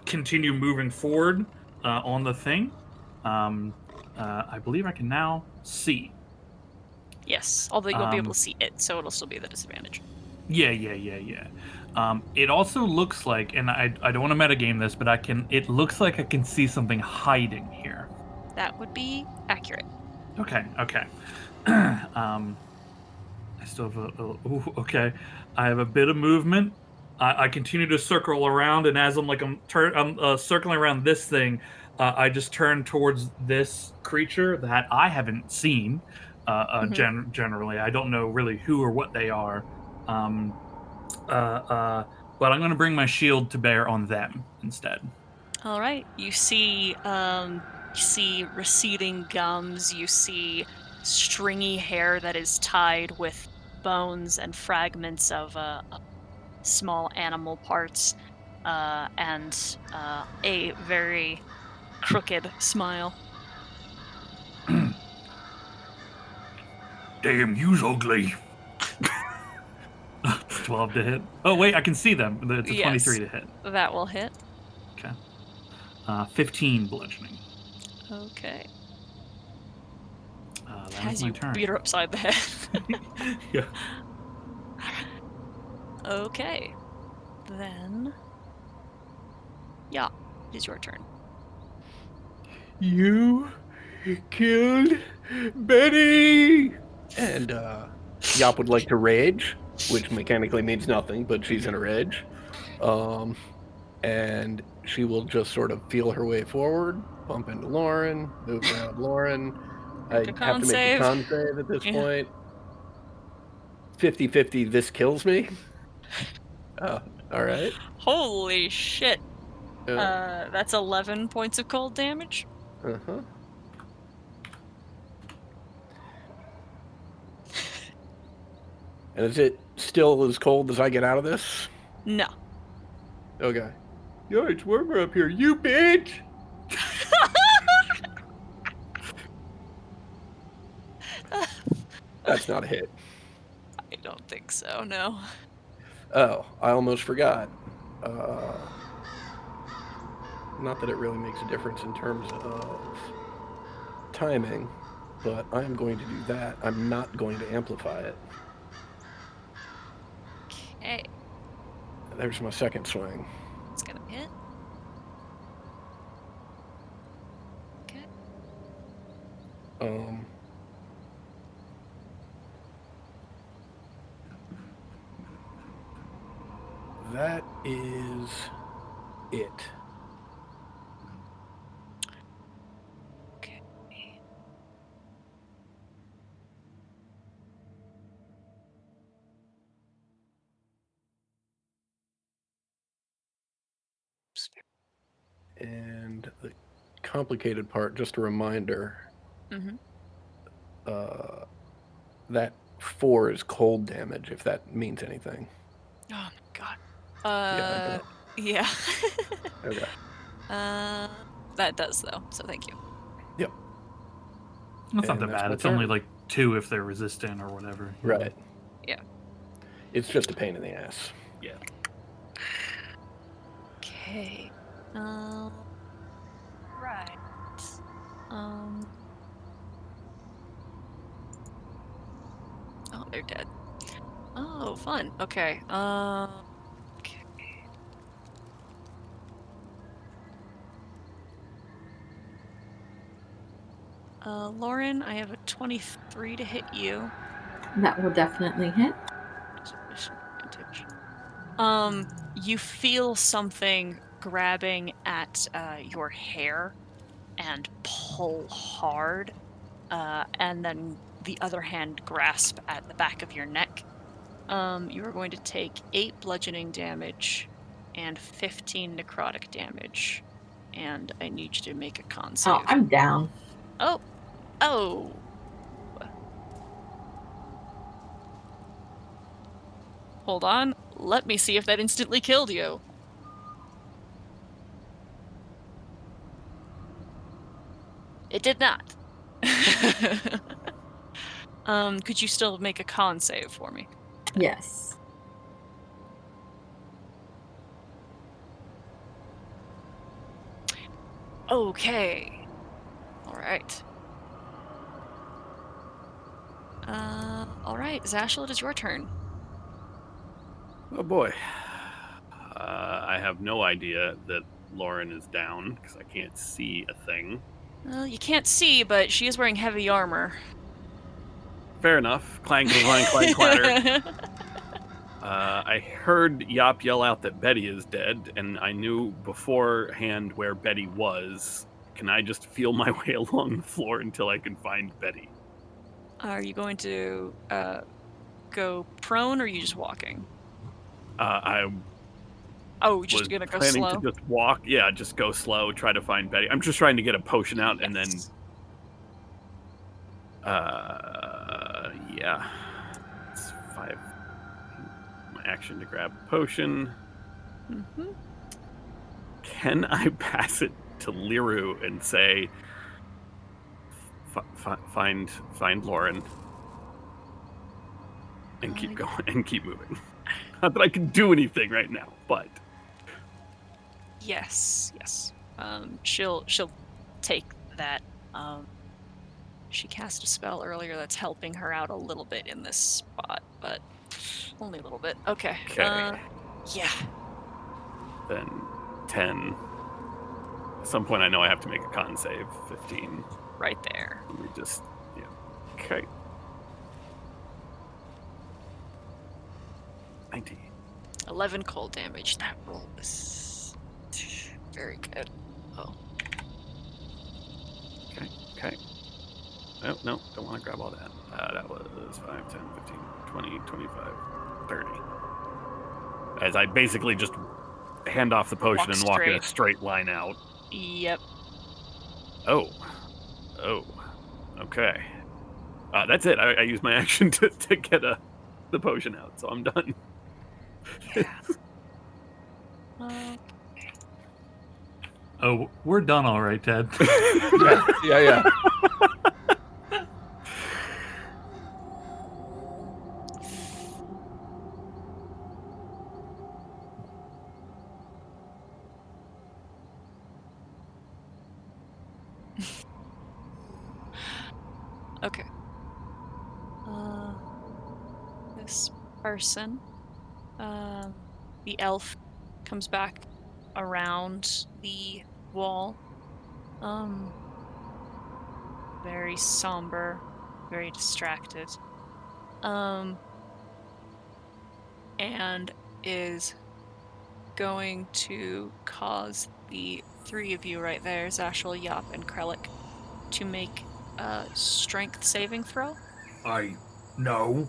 continue moving forward on the thing. I believe I can now see. Yes. Although you won't be able Um, to see it, so it'll still be the disadvantage. Yeah. It also looks like, and I don't want to metagame this, but it looks like I can see something hiding here. That would be accurate. Okay. I still have ooh, okay. I have a bit of movement. I continue to circle around, and as I'm circling around this thing, I just turn towards this creature that I haven't seen. Generally, I don't know really who or what they are. Um, but I'm going to bring my shield to bear on them instead. All right. You see receding gums, you see stringy hair that is tied with bones and fragments of small animal parts, and a very crooked smile. Damn, you's ugly. 12 to hit. Oh wait, I can see them. It's a 23 to hit. That will hit. Okay. 15 bludgeoning. Okay. That As is my you turn. beat her upside the head. Yeah. Okay. Then. Yeah, it is your turn. You killed Betty! And Yop would like to rage, which mechanically means nothing, but she's in a rage. And she will just sort of feel her way forward, bump into Lauren, move around Lauren. I Make a have con to make save. a con save at this Yeah. point. 50-50, this kills me. All right. Holy shit. Yeah. That's 11 points of cold damage. Uh-huh. And is it still as cold as I get out of this? No. Okay. Yo, it's warmer up here, you bitch! That's not a hit. I don't think so, no. Oh, I almost forgot. Not that it really makes a difference in terms of timing, but I'm going to do that. I'm not going to amplify it. Okay. There's my second swing. It's gonna hit. Okay. That is it. Okay. And the complicated part, just a reminder, Mm-hmm. that 4 is cold damage, if that means anything. Oh my god. Yeah, Yeah. okay. That does though. So thank you. Yep. That's not And that that's bad. my It's only turn. like 2 if they're resistant or whatever. you know. Right. Yeah. It's just a pain in the ass. Yeah. Okay. Right. Oh, they're dead. Oh, fun. Okay. Okay. Lauren, I have a 23 to hit you. That will definitely hit. Disadvantage. You feel something grabbing at your hair and pull hard, and then the other hand grasp at the back of your neck. You are going to take 8 bludgeoning damage and 15 necrotic damage, and I need you to make a con save. Oh, I'm down. Oh, oh. Hold on. Let me see if that instantly killed you. It did not. Could you still make a con save for me? Yes. Okay. All right. All right, Zashel, it is your turn. Oh boy. I have no idea that Lauren is down because I can't see a thing. Well, you can't see, but she is wearing heavy armor. Fair enough. Clank, clank, clank, clatter. I heard Yop yell out that Betty is dead, and I knew beforehand where Betty was. Can I just feel my way along the floor until I can find Betty? Are you going to go prone, or are you just walking? I Oh, was just gonna go planning slow? to just walk. Yeah, just go slow, try to find Betty. I'm just trying to get a potion out and then... Yes. Yeah. It's 5. My action to grab a potion. Mm-hmm. Can I pass it to Liru and say, find Lauren and keep going and keep moving? Not that I can do anything right now, but Yes. She'll take that. She cast a spell earlier that's helping her out a little bit in this spot, but only a little bit. Okay. okay. Yeah. Then 10. At some point, I know I have to make a con save. 15. Right there. Let me just, yeah. Okay. 19. 11 cold damage. That roll was very good. Oh. Okay. No, don't want to grab all that. That was 5, 10, 15, 20, 25, 30. As I basically just hand off the potion and walk in a straight line out. Yep. Oh. Okay. That's it. I used my action to get the potion out, so I'm done. Yeah. Oh, we're done all right, Ted. Yeah. Okay. This person, the elf, comes back around the wall. Very somber, very distracted. And is going to cause the 3 of you right there, Zashel, Yop, and Krellick, to make a strength saving throw. No.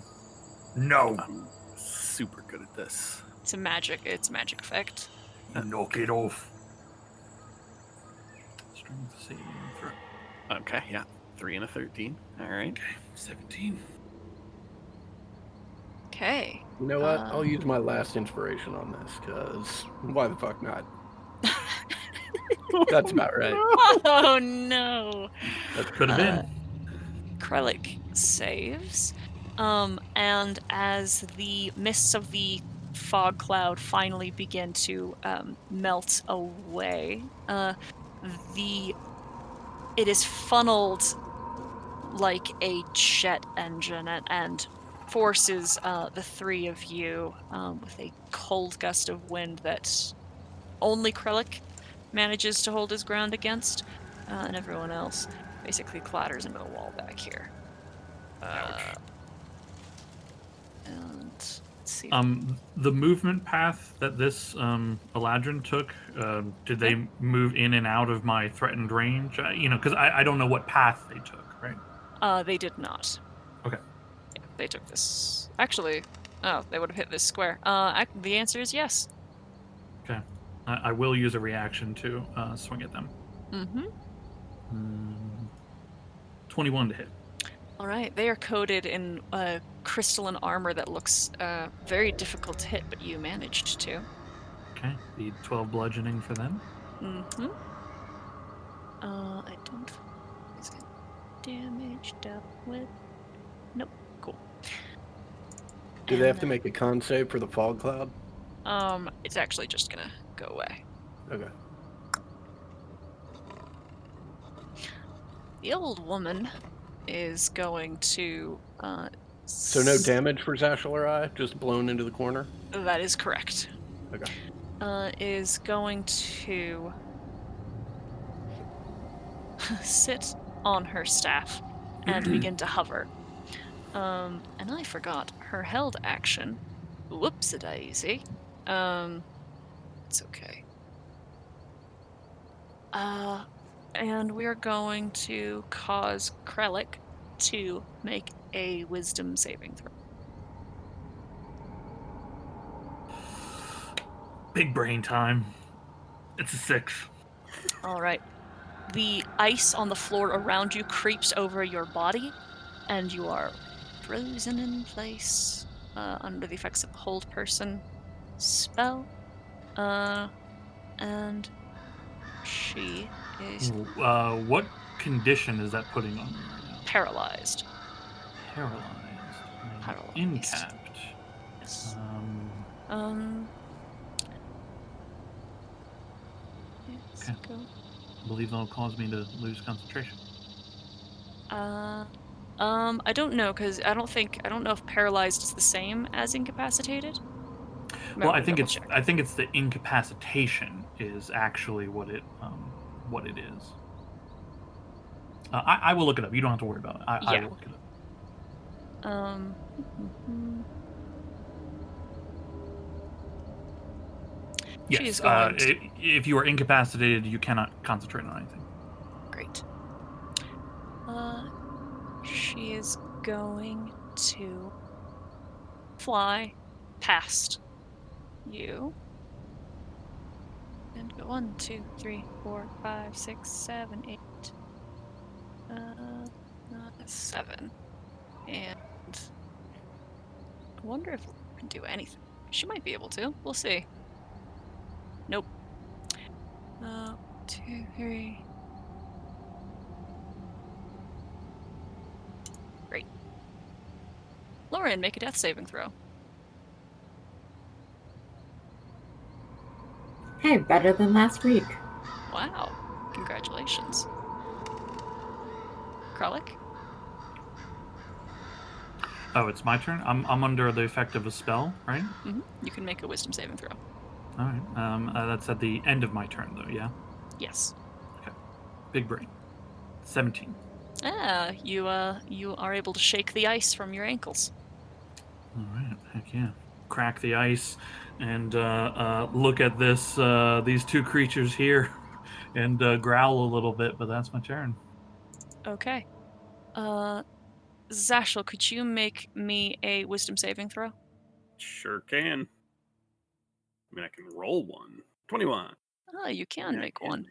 I'm super good at this. It's a magic effect. You knock it off. strength saving throw. Okay, yeah. 3 and a 13. All right. Okay, 17. Okay. You know what? I'll use my last inspiration on this, because why the fuck not? That's about right. Oh no. That's Could have been. Krellick saves. And as the mists of the fog cloud finally begin to melt away, it is funneled like a jet engine and forces the three of you with a cold gust of wind that only Krellick manages to hold his ground against, and everyone else basically clatters into the wall back here. Ouch. And let's see. The movement path that this Eladrin took, did they move in and out of my threatened range? Because I don't know what path they took, right? They did not. Okay. Yeah, they took this. Actually, they would have hit this square. The answer is yes. Okay. I will use a reaction to swing at them. Mm-hmm. 21 to hit. All right, they are coated in crystalline armor that looks very difficult to hit, but you managed to. Okay. The 12 bludgeoning for them. Mm-hmm. I don't. Is it damaged up with? Nope. Cool. Do they have to make a con save for the fog cloud? It's actually just gonna go away. Okay. The old woman is going to. So no damage for Zashel or I, just blown into the corner? That is correct. Okay. Is going to sit on her staff and begin to hover. And I forgot her held action. Whoops-a-daisy. It's okay. And we're going to cause Krellick to make a wisdom saving throw. Big brain time. It's a 6. All right. The ice on the floor around you creeps over your body, and you are frozen in place under the effects of the hold person spell. And she is What condition is that putting on me right now? paralyzed. Paralyzed. Paralyzed. Incapped. Yes. Okay. Go. I believe that'll cause me to lose concentration. I don't know, because I don't know if paralyzed is the same as incapacitated. Well, I think it's the incapacitation is actually what it is. I will look it up. You don't have to worry about it. I will look it up. Yes. If you are incapacitated, you cannot concentrate on anything. Great. She is going to fly past you and go 1, 2, 3, 4, 5, 6, 7, 8, 7, and I wonder if we can do anything. She might be able to. We'll see. Nope. 2, 3. Great. Lauren, make a death saving throw. Hey, better than last week. Wow. Congratulations. Krellick? Oh, it's my turn? I'm under the effect of a spell, right? Mm-hmm. You can make a wisdom saving throw. All right. That's at the end of my turn, though, yeah? Yes. Okay. Big brain. 17. You are able to shake the ice from your ankles. All right. Heck yeah. Crack the ice and look at these two creatures here and growl a little bit, but that's my turn. Okay. Zashel, could you make me a wisdom saving throw? Sure can. I mean, I can roll one. 21. Oh, you can make one.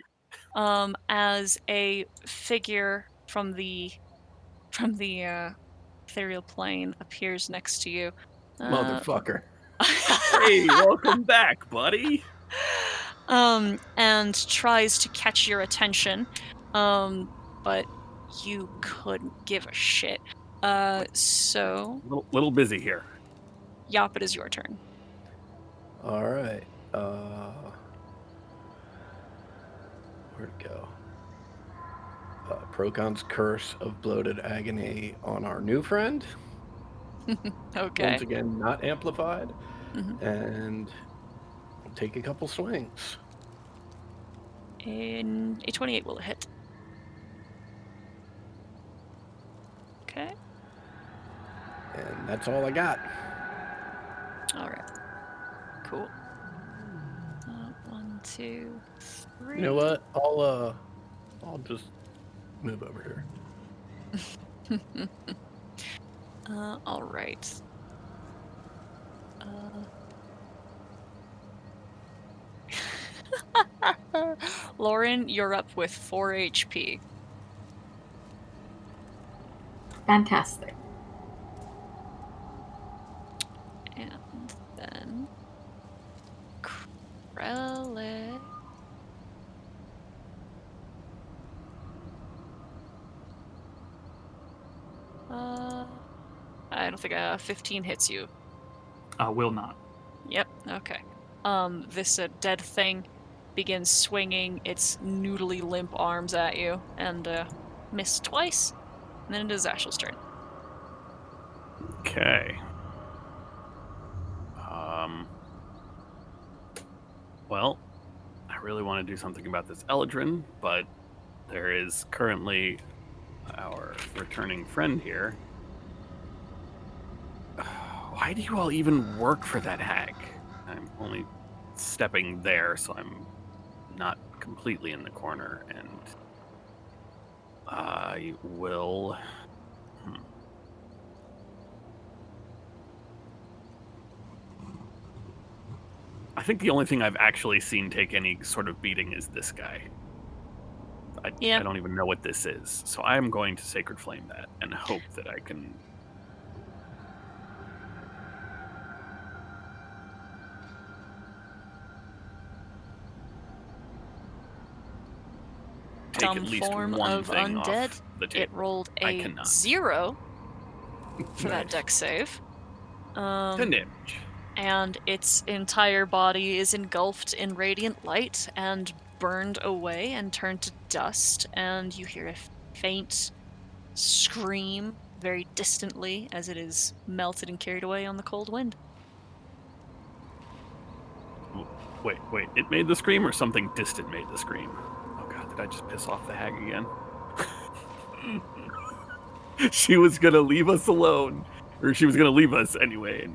as a figure from the ethereal plane appears next to you. Motherfucker. Hey, welcome back, buddy. And tries to catch your attention, but you couldn't give a shit. So Little busy here. Yop, it is your turn. All right. Where'd it go? Procon's Curse of Bloated Agony on our new friend. Okay. Once again, not amplified. Mhm. And take a couple swings. In a 28 will hit. Okay. And that's all I got. All right. Cool. 1, 2, 3. You know what? I'll just move over here. All right. Lauren, you're up with 4 HP. Fantastic. And then Krellick. I don't think 15 hits you. Will not. Yep, okay. This dead thing begins swinging its noodly limp arms at you and missed twice. And then it is Ashel's turn. Okay. Well, I really want to do something about this Eldrin, but there is currently our returning friend here. Why do you all even work for that hag? I'm only stepping there, so I'm not completely in the corner, and I will... I think the only thing I've actually seen take any sort of beating is this guy. I don't even know what this is. So I'm going to Sacred Flame that and hope that I can... take Dumb at least form one of thing undead. off the It table. rolled I a cannot. 0 for that Nice. dex save. 10 damage. And its entire body is engulfed in radiant light and burned away and turned to dust, and you hear a faint scream very distantly as it is melted and carried away on the cold wind. Wait. It made the scream or something distant made the scream? Oh god, did I just piss off the hag again? She was gonna leave us alone. Or she was gonna leave us anyway.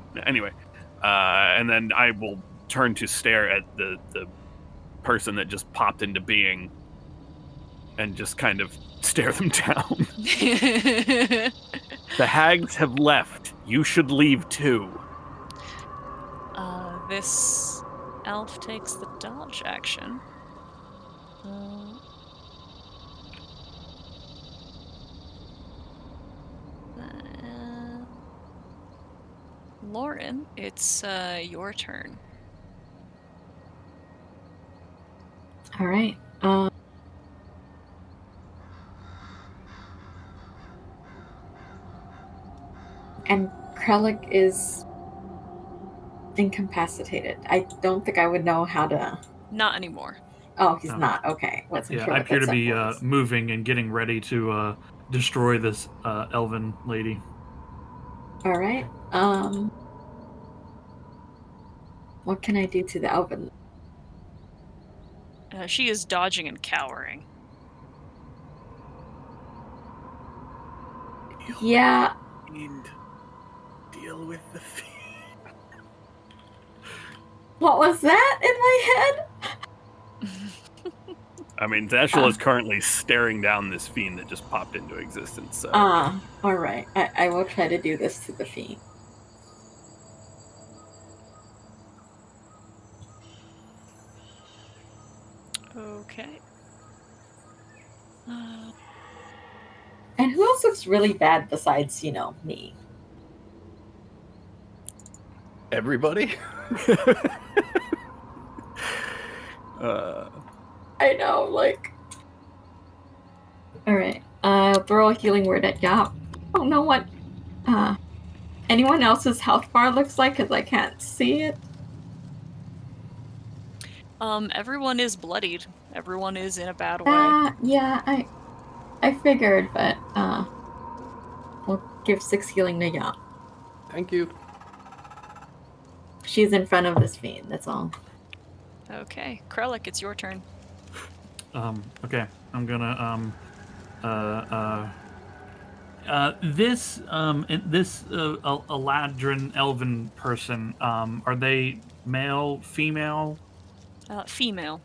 And then I will turn to stare at the person that just popped into being and just kind of stare them down. The hags have left. You should leave too. This elf takes the dodge action. Lauren, it's your turn. All right. And Krellick is incapacitated. I don't think I would know how to. Not anymore. Oh, he's No. not. Okay. Wasn't sure I what appear that to be was. moving and getting ready to destroy this elven lady. All right. What can I do to the elven? She is dodging and cowering. Yeah. And deal with the fiend. What was that in my head? I mean, Zashel is currently staring down this fiend that just popped into existence. So. All right. I will try to do this to the fiend. Okay. And who else looks really bad besides, me? Everybody? I know, like. Alright. Throw a healing word at Yop. I don't know what anyone else's health bar looks like because I can't see it. Everyone is bloodied. Everyone is in a bad way. Yeah, I figured, but we'll give 6 healing to Yop. Thank you. She's in front of this fiend, that's all. Okay, Krellick, it's your turn. Okay, I'm gonna this Eladrin elven person, are they male, female? Female.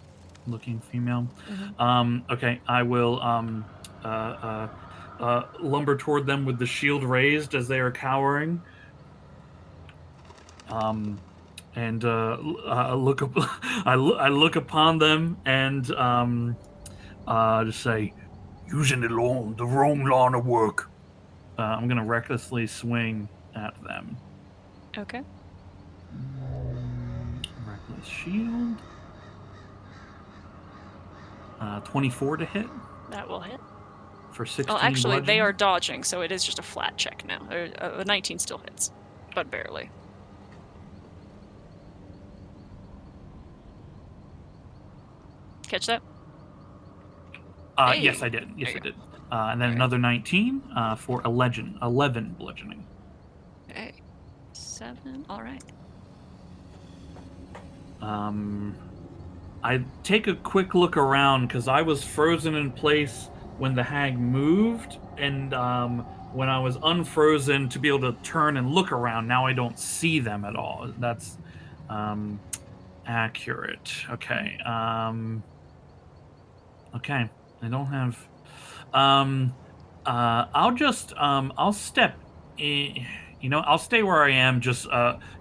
Looking female. Mm-hmm. Okay, I will lumber toward them with the shield raised as they are cowering. And look up. I look upon them and just say, Using the wrong line of work. I'm gonna recklessly swing at them. Okay. Reckless shield. 24 to hit That will hit. for 16. Oh, actually, they bludgeoning. are dodging, so it is just a flat check now. A 19 still hits, but barely. Catch that? Yes, Hey. I did. Yes, There I you did. And then Alright. another 19 for 11 bludgeoning. Okay. 7. All right. I take a quick look around because I was frozen in place when the hag moved, and when I was unfrozen to be able to turn and look around, now I don't see them at all. That's accurate. Okay. Okay. I don't have. I'll just I'll step in. I'll stay where I am, just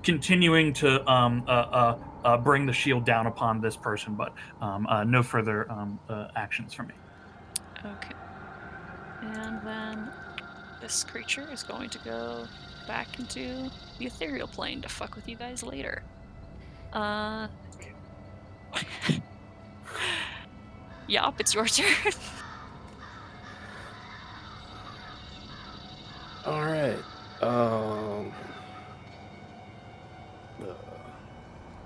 continuing to bring the shield down upon this person, but no further actions from me. Okay. And then this creature is going to go back into the ethereal plane to fuck with you guys later. Yop, it's your turn. All right.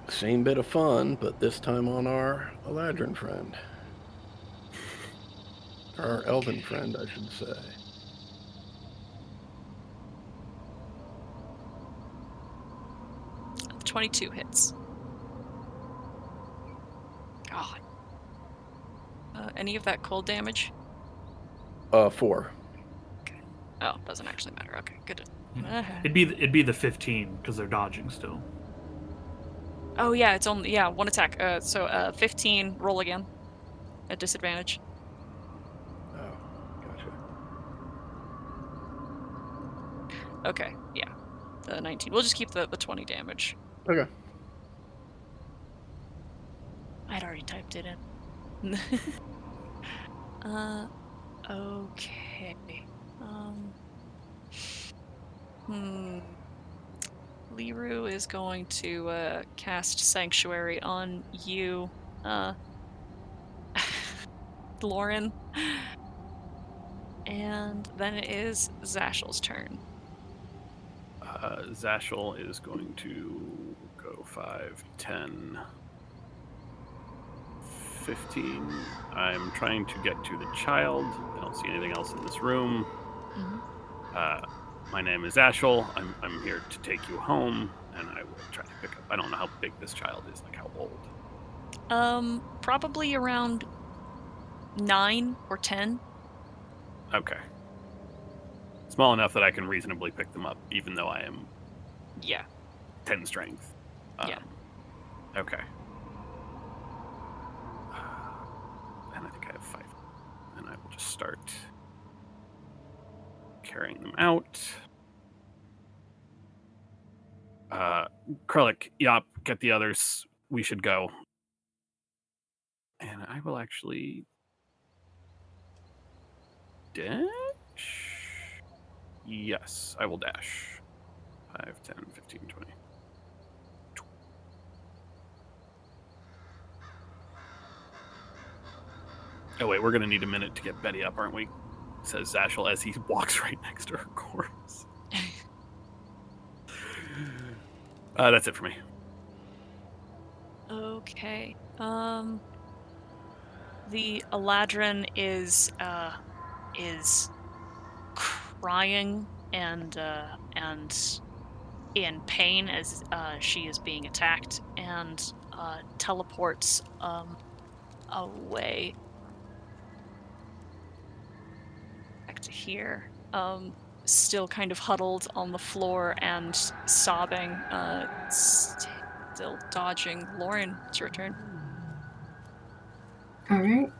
Same bit of fun, but this time on our Eladrin friend. Our elven friend, I should say. The 22 hits. God. Any of that cold damage? 4. Oh, doesn't actually matter. Okay, good. It'd be the 15 because they're dodging still. Oh yeah, it's only one attack. So 15. Roll again. At disadvantage. Oh, gotcha. Okay, yeah. 19. We'll just keep the 20 damage. Okay. I'd already typed it in. Okay. Liru is going to cast Sanctuary on you, Lauren. And then it is Zashel's turn. Zashel is going to go 5, 10, 15. I'm trying to get to the child. I don't see anything else in this room. My name is Zashel. I'm here to take you home, and I will try to pick up. I don't know how big this child is, like how old. Probably around 9 or 10. Okay. Small enough that I can reasonably pick them up, even though I am 10 strength. Yeah. Okay. And I think I have 5. And I will just start carrying them out. Krellick, Yop, get the others. We should go. And I will actually dash? Yes, I will dash. 5, 10, 15, 20. Oh, wait, we're going to need a minute to get Betty up, aren't we? Says Zashel as he walks right next to her corpse. That's it for me. Okay. The Eladrin is crying and in pain as she is being attacked, and teleports away back to here. Still kind of huddled on the floor and sobbing, still dodging. Lauren, it's your turn. All right.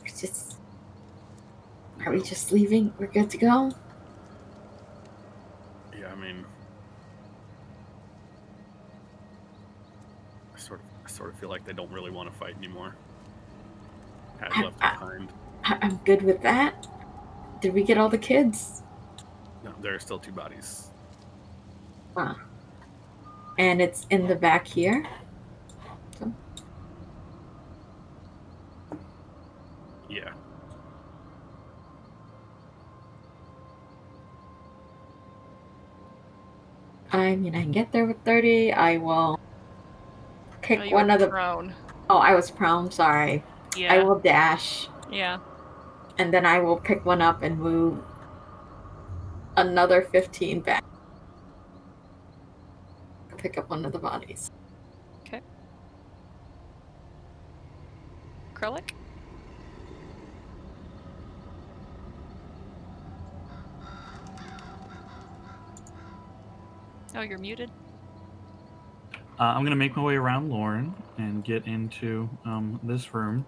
Just Are we just leaving? We're good to go? yeah, I mean, I sort of feel like they don't really want to fight anymore. Had left behind. I'm good with that. Did we get all the kids? No, there are still 2 bodies. And it's in the back here? So. Yeah. I mean, I can get there with 30. I will pick one of the... prone. Oh, I was prone. Sorry. Yeah. I will dash. Yeah. And then I will pick one up and move another 15 back. Pick up one of the bodies. Okay. Krellick? Oh, you're muted? I'm going to make my way around Lauren and get into this room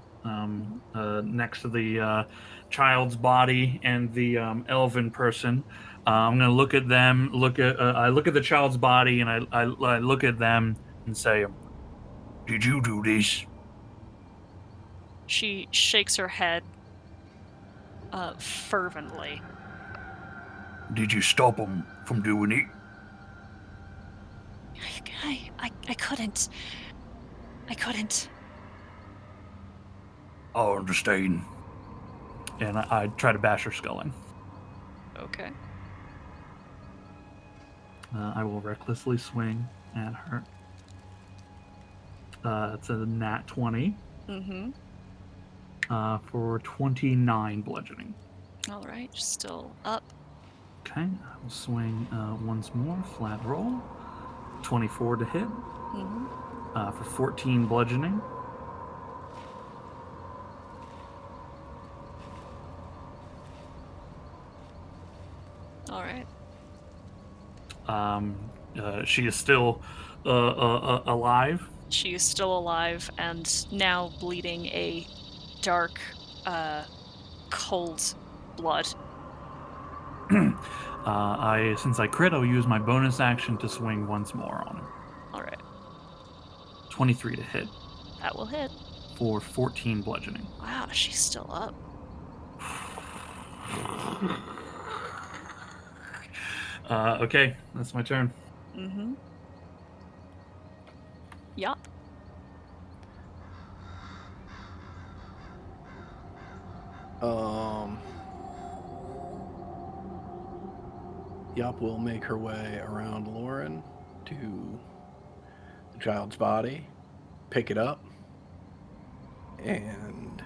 next to the child's body and the elven person. I'm going to look at them. I look at the child's body and I look at them and say, Did you do this? She shakes her head fervently. Did you stop them from doing it? I couldn't. I couldn't. I understand. and I try to bash her skull in. Okay. I will recklessly swing at her. It's a nat 20. Mm-hmm. For 29 bludgeoning. All right, still up. Okay, I will swing once more. Flat roll. 24 to hit. Mm-hmm. For 14 bludgeoning. All right. She is still alive. She is still alive and now bleeding a dark, cold blood. Since I crit, I'll use my bonus action to swing once more on him. All right. 23 to hit. That will hit. For 14 bludgeoning. Wow, she's still up. Okay, that's my turn. Mm-hmm. Yup. Yop will make her way around Lauren to the child's body, pick it up, and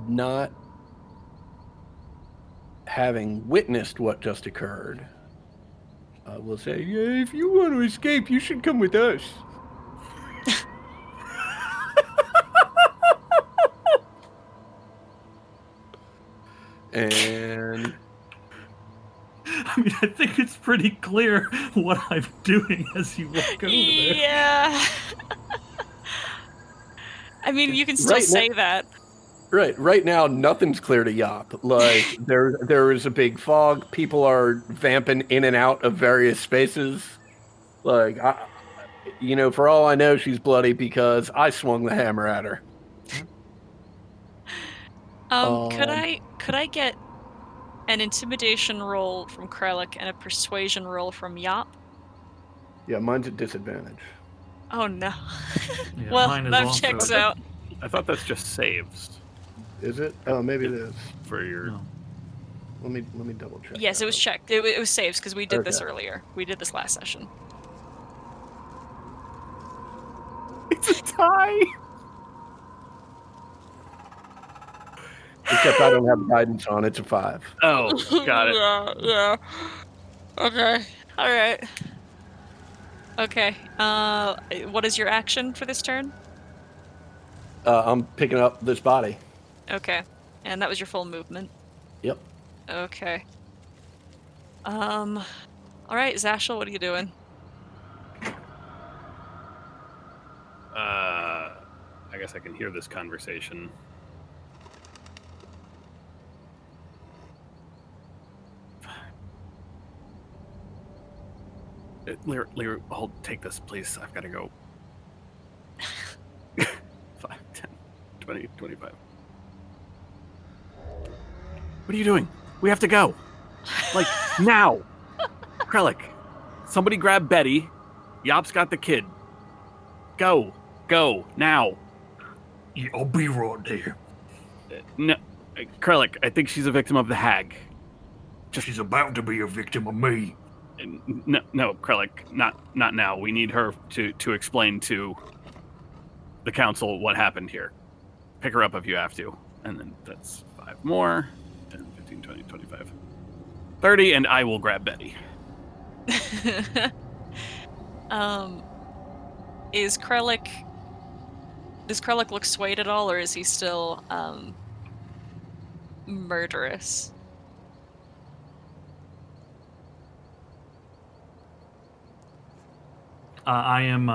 not having witnessed what just occurred, will say, yeah, if you want to escape, you should come with us. And I mean, I think it's pretty clear what I'm doing as you walk over there. Yeah. I mean, you can still say that. Right now, nothing's clear to Yop. Like, there is a big fog. People are vamping in and out of various spaces. Like, for all I know, she's bloody because I swung the hammer at her. Could I get an intimidation roll from Krellick and a persuasion roll from Yop? Yeah, mine's at disadvantage. Oh no. Yeah, Well, mine is that also. checks out. I thought that's just saves Is it? Oh, maybe it is. for your. No. Let me double check. Yes, that it was real checked. It was saves because we did this Okay. earlier. We did this last session. It's a tie. Except I don't have guidance on. It's a 5. Oh, got it. Yeah. Okay. All right. Okay. What is your action for this turn? I'm picking up this body. Okay. And that was your full movement. Yep. Okay. All right, Zashel, what are you doing? I guess I can hear this conversation. Lear, hold, take this, please. I've got to go. 5, 10, 20, 25. What are you doing? We have to go. Like, now. Krellick, somebody grab Betty. Yop's got the kid. Go. Go. Now. Yeah, I'll be right there. No, Krellick, I think she's a victim of the hag. She's about to be a victim of me. No, Krellick, not now. We need her to explain to the council what happened here. Pick her up if you have to. And then that's 5 more. 10, 15, 20, 25. 30, and I will grab Betty. Is Krellick... Does Krellick look swayed at all, or is he still, murderous? I am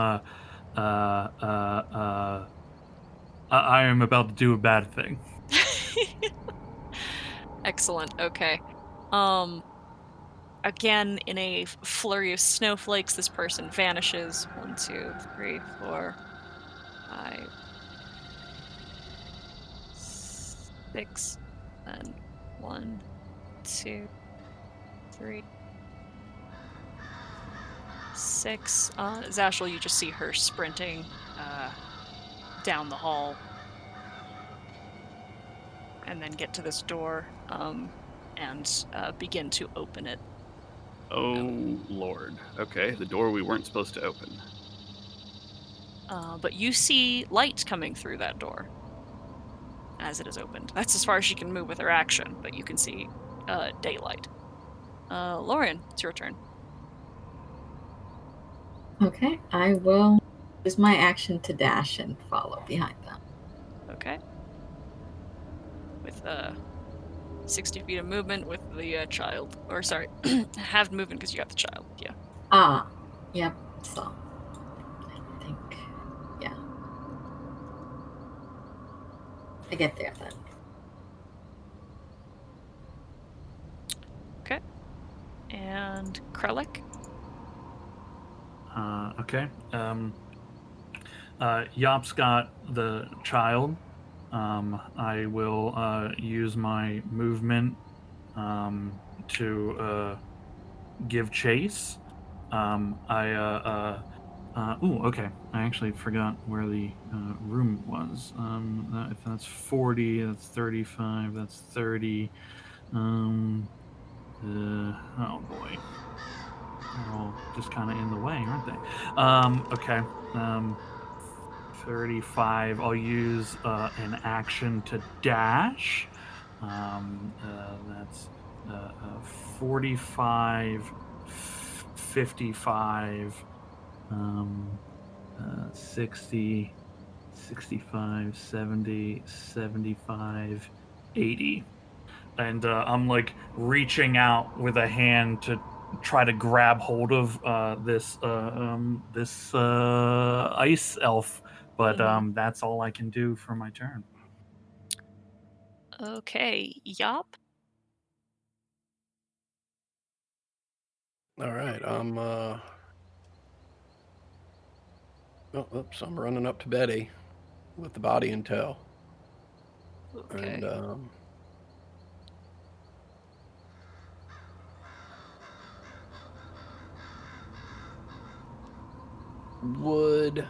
about to do a bad thing. Excellent. Okay. Again, in a flurry of snowflakes, this person vanishes. 1, 2, 3, 4, 5, 6, and 1, 2, 3, 6. Zashel, you just see her sprinting down the hall, and then get to this door and begin to open it. Oh, Lord. Okay, the door we weren't supposed to open. But you see light coming through that door as it is opened. That's as far as she can move with her action, but you can see daylight. Lauren, it's your turn. Okay, I will use my action to dash and follow behind them. Okay. With 60 feet of movement with the child. Or sorry, halved movement because you got the child. Yeah. Yep, so I think, yeah. I get there then. Okay. And Krellick? Okay. Yop's got the child. I will use my movement to give chase. Okay. I actually forgot where the room was. If that's 40, that's 35, that's 30. Oh boy. They're all just kind of in the way, aren't they? Okay. 35. I'll use an action to dash. That's 45, 55, 60, 65, 70, 75, 80. And I'm like reaching out with a hand to try to grab hold of this ice elf, but that's all I can do for my turn. Okay. Yop? All right. Oh, oops, I'm running up to Betty with the body in tow. Okay. And would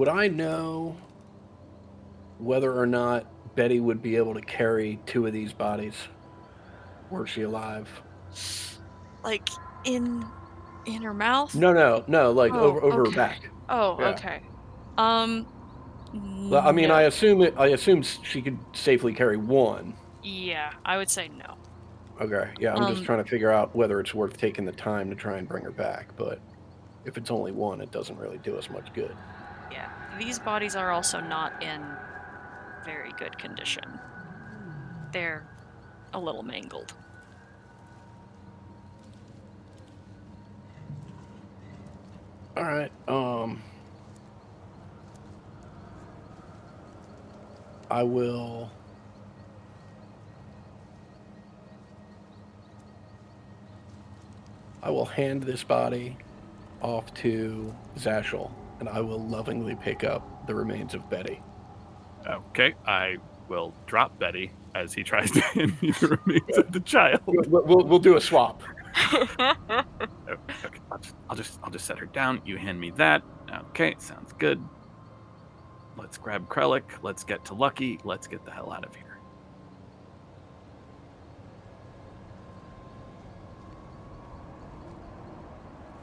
I know whether or not Betty would be able to carry 2 of these bodies? Were she alive? Like in her mouth? No, like Oh, over her okay. back. Oh, Yeah. okay. Well, I mean, No. I assume she could safely carry 1. Yeah, I would say no. Okay, yeah, I'm just trying to figure out whether it's worth taking the time to try and bring her back, but if it's only 1, it doesn't really do us much good. Yeah. These bodies are also not in very good condition. They're a little mangled. All right, I will hand this body off to Zashel, and I will lovingly pick up the remains of Betty. Okay, I will drop Betty as he tries to hand me the remains of the child. We'll do a swap. Okay, I'll just set her down. You hand me that. Okay, sounds good. Let's grab Krellick. Let's get to Lucky. Let's get the hell out of here.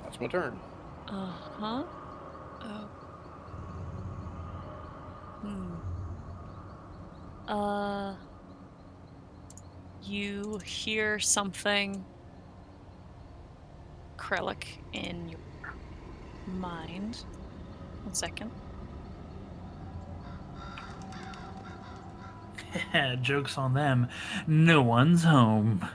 That's my turn. Uh-huh. Oh. You hear something, Krellick, in your mind. 1 second. Joke's on them. No one's home.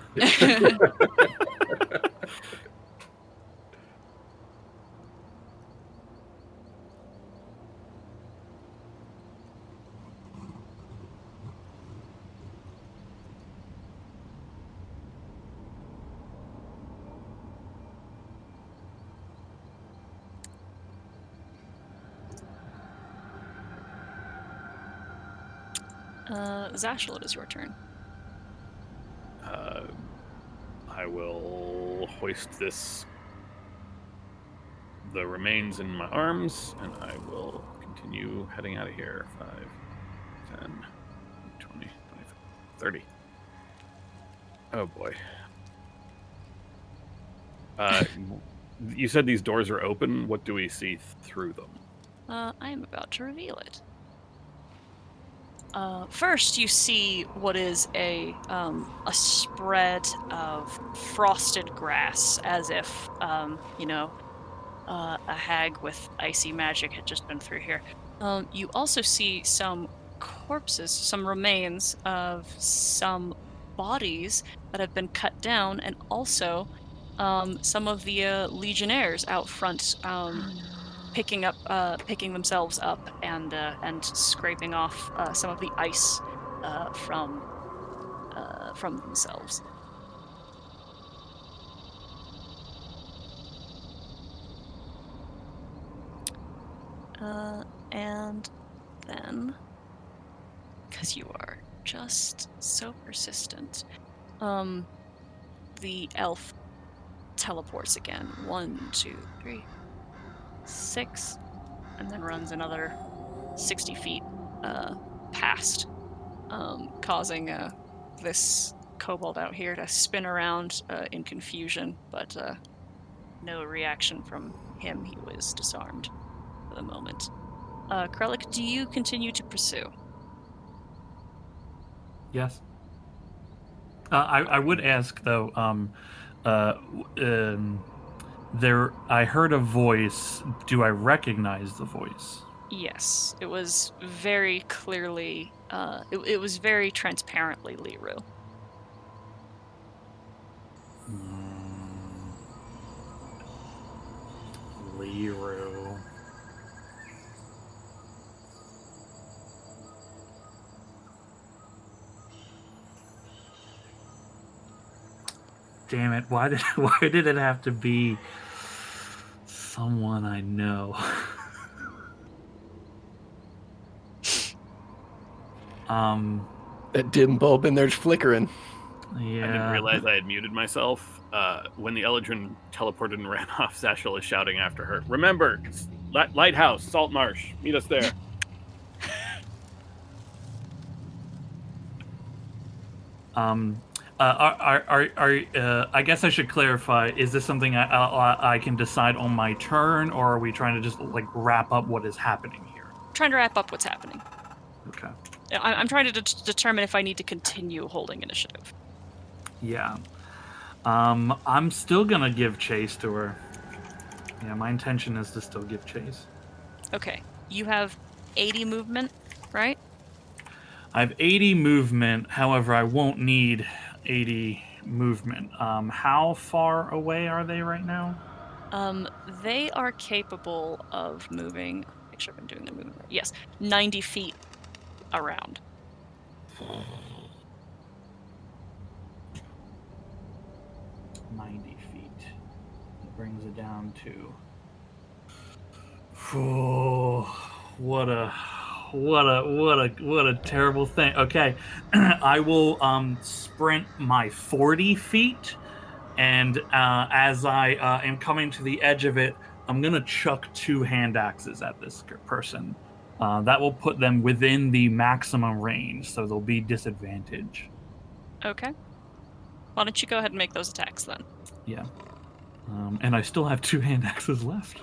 Zashel, it is your turn. I will hoist the remains in my arms, and I will continue heading out of here. 5, 10, 20, 25, 30. Oh boy. You said these doors are open. What do we see through them? I am about to reveal it. First, you see what is a spread of frosted grass, as if a hag with icy magic had just been through here. You also see some corpses, some remains of some bodies that have been cut down, and also some of the legionnaires out front. Picking themselves up and scraping off some of the ice from themselves. And then, because you are just so persistent, the elf teleports again. 1, 2, 3, 6, and then runs another 60 feet past, causing this kobold out here to spin around in confusion, but no reaction from him. He was disarmed for the moment. Krellick, do you continue to pursue? Yes. I would ask though. I heard a voice. Do I recognize the voice? Yes, it was very clearly. It was very transparently Liru. Liru. Damn it! Why did it have to be Someone I know. That dim bulb in there's flickering. Yeah. I didn't realize I had muted myself. When the Eldrin teleported and ran off, Satchel is shouting after her. Remember, Lighthouse, Salt Marsh. Meet us there. I guess I should clarify. Is this something I can decide on my turn, or are we trying to just like wrap up what is happening here? Trying to wrap up what's happening. Okay. I'm trying to determine if I need to continue holding initiative. Yeah. I'm still gonna give chase to her. Yeah, my intention is to still give chase. Okay. You have 80 movement, right? I have 80 movement. However, I won't need 80 movement. How far away are they right now? They are capable of moving. Make sure I'm doing the movement right. Yes, 90 feet around. 90 feet. That brings it down to. Oh, what a terrible thing. Okay, I will sprint my 40 feet, and as I am coming to the edge of it, I'm gonna chuck 2 hand axes at this person. That will put them within the maximum range, so they'll be disadvantage. Okay. Why don't you go ahead and make those attacks then? Yeah. And I still have 2 hand axes left.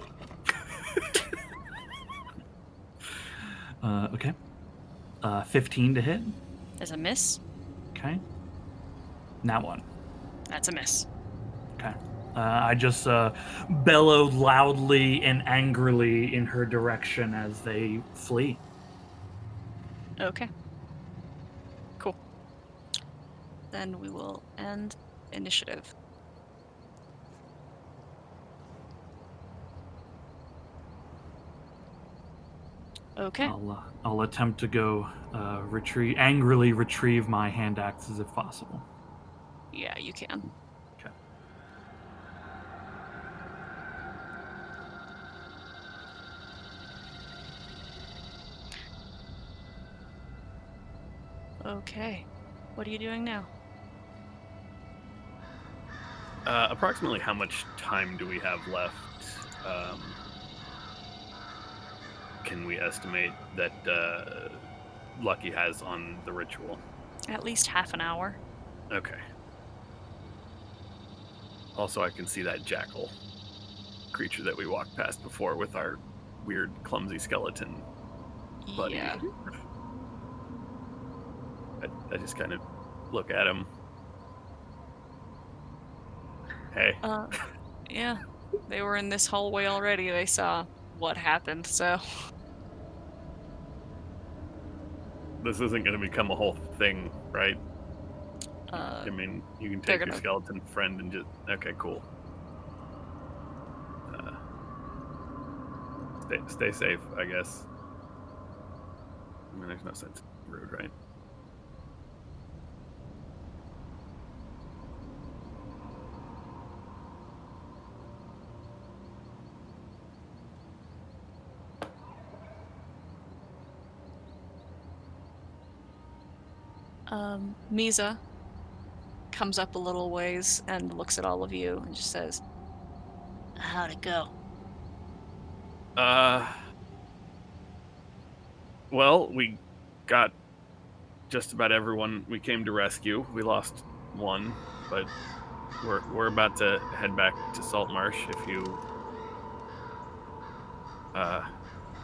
Okay. 15 to hit. There's a miss. Okay. Now one. That's a miss. Okay. I just bellowed loudly and angrily in her direction as they flee. Okay. Cool. Then we will end initiative. Okay. I'll attempt to go angrily retrieve my hand axes if possible. Yeah, you can. Okay. Okay. What are you doing now? Approximately how much time do we have left? Can we estimate that Lucky has on the ritual? At least half an hour. Okay. Also, I can see that jackal creature that we walked past before with our weird, clumsy skeleton buddy. Yeah. I just kind of look at him. Hey. Yeah. They were in this hallway already. They saw what happened, so. This isn't going to become a whole thing, right? I mean, you can take your skeleton friend and just... Okay, cool. Stay safe, I guess. I mean, there's no sense in rude, right? Misa comes up a little ways and looks at all of you and just says, "How'd it go?" Well, we got just about everyone we came to rescue. We lost one, but we're about to head back to Salt Marsh if you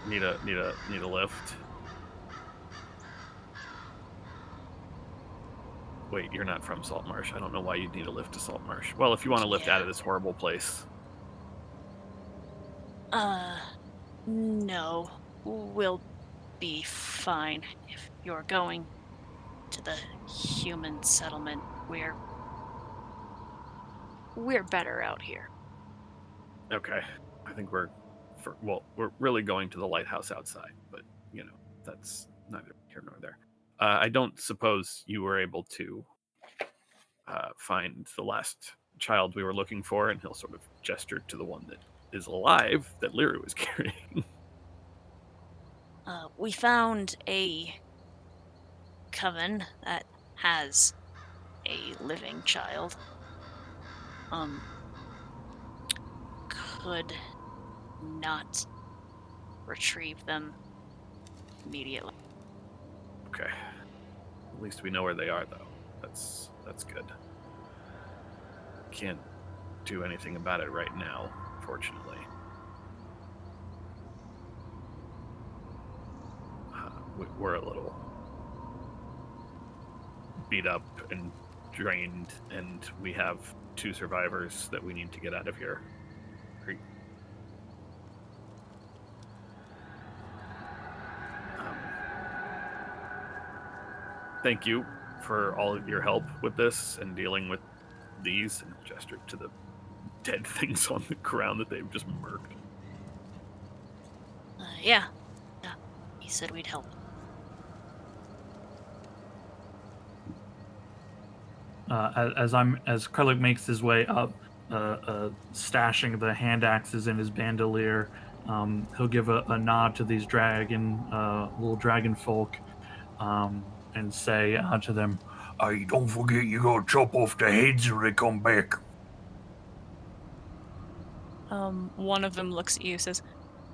need a lift. Wait, you're not from Salt Marsh. I don't know why you'd need a lift to Salt Marsh. Well, if you want to lift out of this horrible place. No. We'll be fine. If you're going to the human settlement, we're better out here. Okay. I think we're really going to the lighthouse outside, but, that's neither here nor there. I don't suppose you were able to find the last child we were looking for, and he'll sort of gesture to the one that is alive that Lyra was carrying. We found a coven that has a living child. Could not retrieve them immediately. Okay. At least we know where they are, though. That's good. Can't do anything about it right now, fortunately. We're a little beat up and drained, and we have 2 survivors that we need to get out of here. Thank you for all of your help with this and dealing with these, and gestured to the dead things on the ground that they've just murked. Yeah. He said we'd help. As Krellick makes his way up, stashing the hand axes in his bandolier, he'll give a nod to these little dragon folk, and say to them, Hey, don't forget you gotta chop off the heads when they come back. One of them looks at you and says,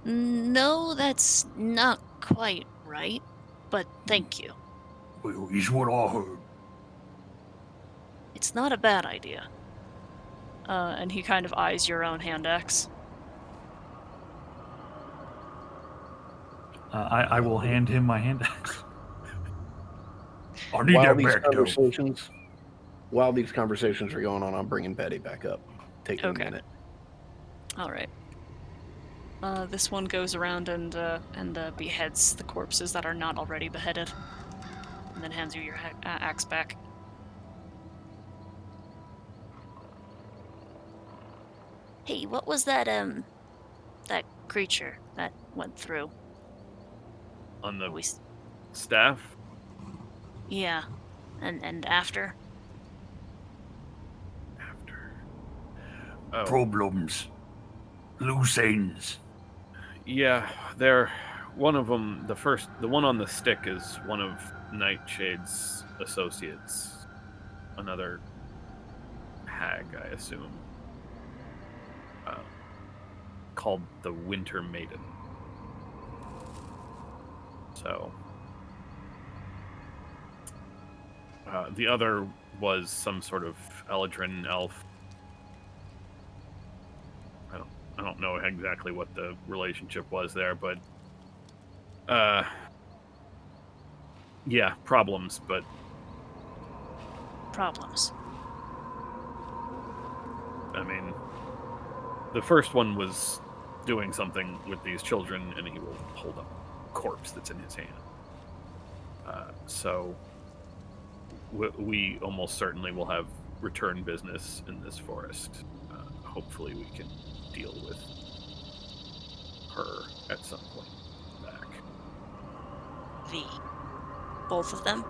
"No, that's not quite right, but thank you. Well, it's what I heard. It's not a bad idea." And he kind of eyes your own hand axe. I will hand him my hand axe. I need that back, though. While these conversations are going on, I'm bringing Betty back up. Taking a minute. All right. This one goes around and beheads the corpses that are not already beheaded, and then hands you your axe back. Hey, what was that that creature that went through? On the staff? Yeah, and after? Oh. Problems. Loose ends. Yeah, they're one of them. The one on the stick is one of Nightshade's associates. Another hag, I assume. Called the Winter Maiden. So, the other was some sort of Eladrin elf. I don't know exactly what the relationship was there, but yeah, problems, but Problems. I mean, the first one was doing something with these children, and he will hold up a corpse that's in his hand. So we almost certainly will have return business in this forest. Hopefully we can deal with her at some point back. Both of them?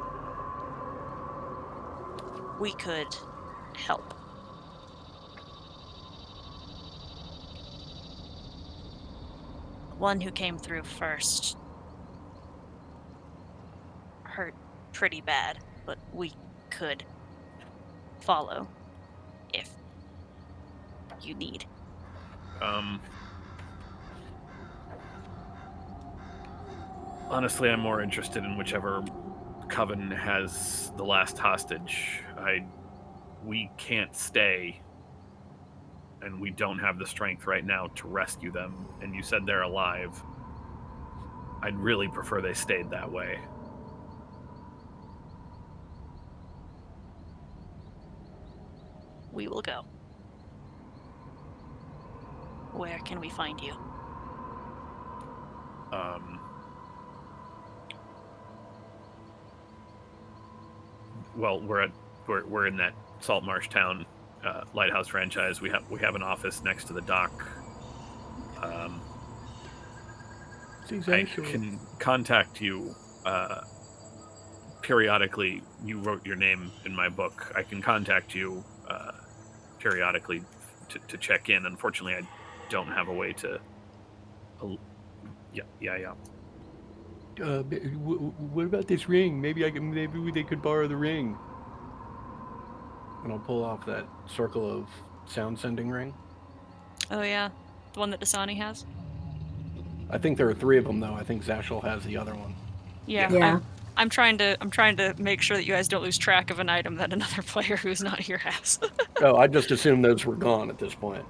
We could help. One who came through first hurt pretty bad, but we could follow if you need. Honestly, I'm more interested in whichever coven has the last hostage. We can't stay, and we don't have the strength right now to rescue them. And you said they're alive. I'd really prefer they stayed that way. We will go. Where can we find you? Well, we're in that Saltmarsh Town lighthouse franchise. We have an office next to the dock. I can contact you periodically. You wrote your name in my book. I can contact you periodically to check in. Unfortunately, I don't have a way to. Yeah. What about this ring? Maybe they could borrow the ring. And I'll pull off that circle of sound sending ring. Oh yeah, the one that Dasani has. I think there are 3 of them though. I think Zashel has the other one. Yeah, Yeah. I'm trying to make sure that you guys don't lose track of an item that another player who's not here has. Oh, I just assumed those were gone at this point.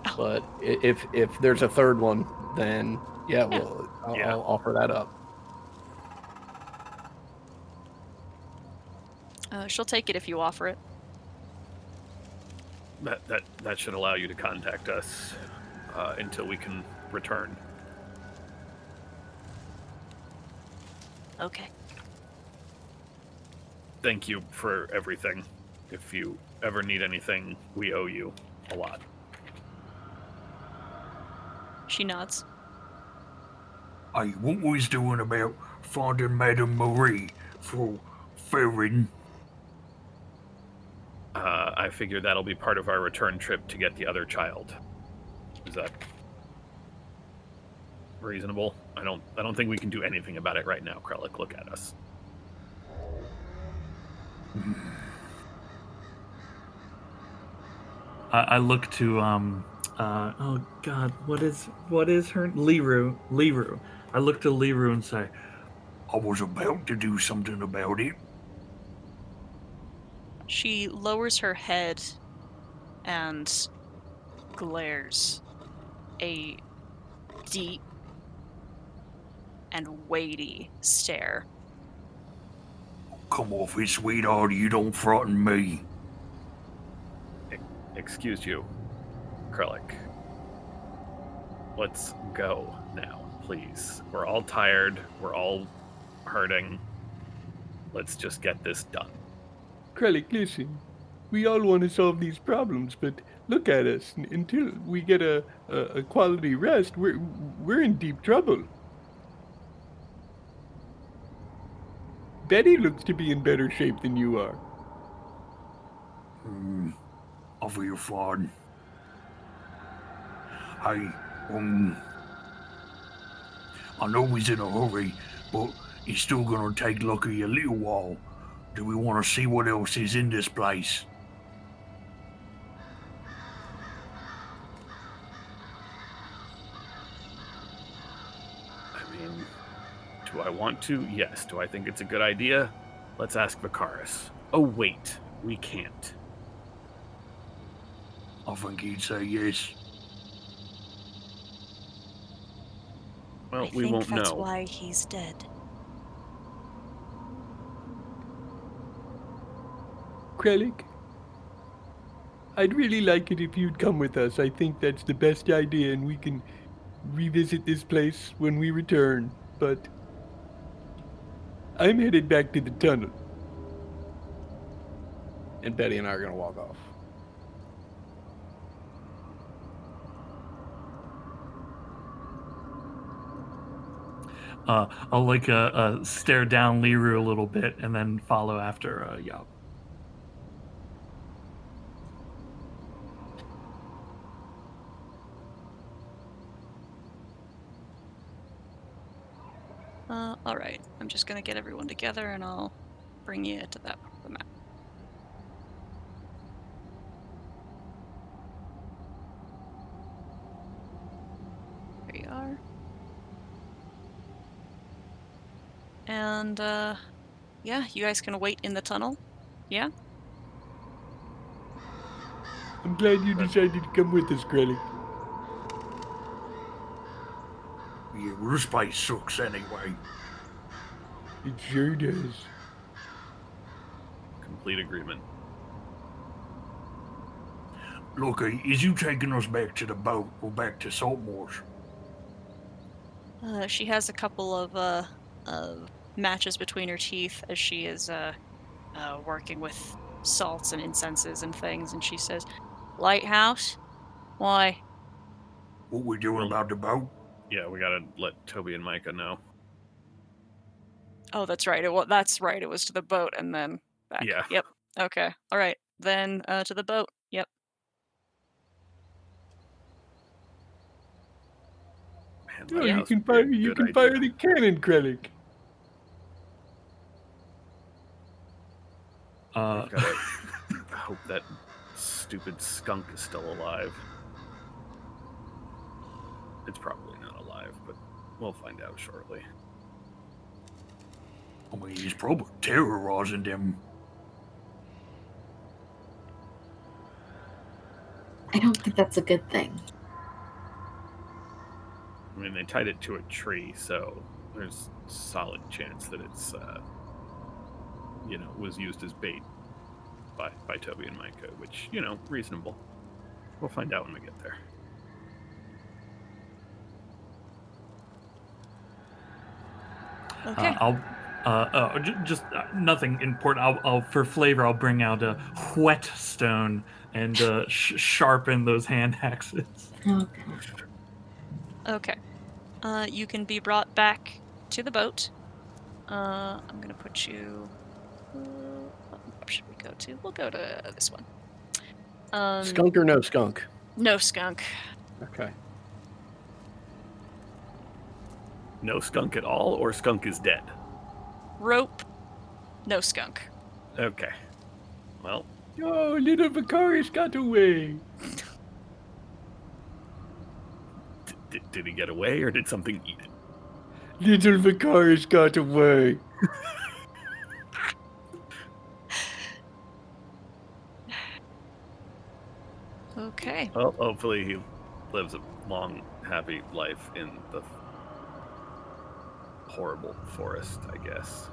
Oh. But if there's a 3rd one, then yeah, well, I'll offer that up. She'll take it if you offer it. That should allow you to contact us until we can return. Okay. Thank you for everything. If you ever need anything, we owe you a lot. She nods. Hey, what was doing about finding Madame Marie for Farron? I figure that'll be part of our return trip to get the other child. Is that reasonable? I don't think we can do anything about it right now, Krellick. Look at us. I look to oh god, what is her Liru? I look to Liru and say, I was about to do something about it. She lowers her head and glares. A deep and weighty stare. Come off it, sweetheart. You don't frighten me. Excuse you, Krellick. Let's go now, please. We're all tired. We're all hurting. Let's just get this done. Krellick, listen. We all want to solve these problems, but look at us. Until we get a quality rest, we're in deep trouble. Betty looks to be in better shape than you are. I feel fine. Hey, I know he's in a hurry, but he's still gonna take Lucky a little while. Do we want to see what else is in this place? I mean, do I want to? Yes. Do I think it's a good idea? Let's ask Vicaris. Oh, wait. We can't. I think he'd say yes. Well, I we think won't that's know. why he's dead. Krellick, I'd really like it if you'd come with us. I think that's the best idea, and we can revisit this place when we return. But I'm headed back to the tunnel. And Betty and I are going to walk off. I'll like stare down Liru a little bit and then follow after Yap. All right. I'm just gonna get everyone together, and I'll bring you to that part of the map. There you are. And yeah, you guys can wait in the tunnel. Yeah. I'm glad you decided to come with us, Krellick. Yeah, well, this place sucks anyway. It sure does. Complete agreement. Lucky, is you taking us back to the boat or back to Saltmore's? She has a couple of matches between her teeth as she is working with salts and incenses and things, and she says, "Lighthouse? Why?" What we doing about the boat? Yeah, we gotta let Toby and Micah know. Oh, that's right. That's right. It was to the boat and then back. Yeah. Yep. Okay. All right. Then to the boat. Yep. Man, No, Yeah. you lighthouse can would be a fire. You good can fire idea. the cannon, Krellick. I've gotta hope that stupid skunk is still alive. It's probably not alive, but we'll find out shortly. I mean, he's probably terrorizing them. I don't think that's a good thing. I mean, they tied it to a tree, so there's solid chance that it's, was used as bait by Toby and Micah, which, reasonable. We'll find out when we get there. Okay. Just nothing important. I'll for flavor. I'll bring out a whetstone and sharpen those hand axes. Oh god. Okay. You can be brought back to the boat. I'm gonna put you. What map should we go to? We'll go to this one. Skunk or no skunk? No skunk. Okay. No skunk at all, or skunk is dead? Rope. No skunk. Okay. Well, Oh, little Vicaris got away. did he get away, or did something eat it? Little Vicaris got away. Okay. Well, hopefully he lives a long, happy life in the horrible forest, I guess.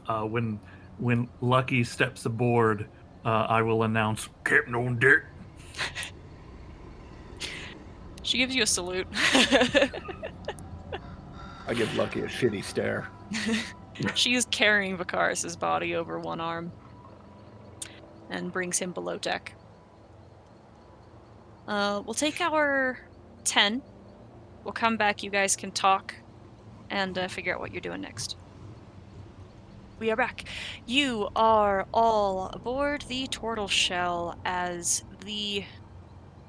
When Lucky steps aboard, I will announce Captain on deck. She gives you a salute. I give Lucky a shitty stare. She is carrying Vicaris' body over one arm and brings him below deck. We'll take our 10. We'll come back. You guys can talk and figure out what you're doing next. We are back. You are all aboard the Tortoise Shell as the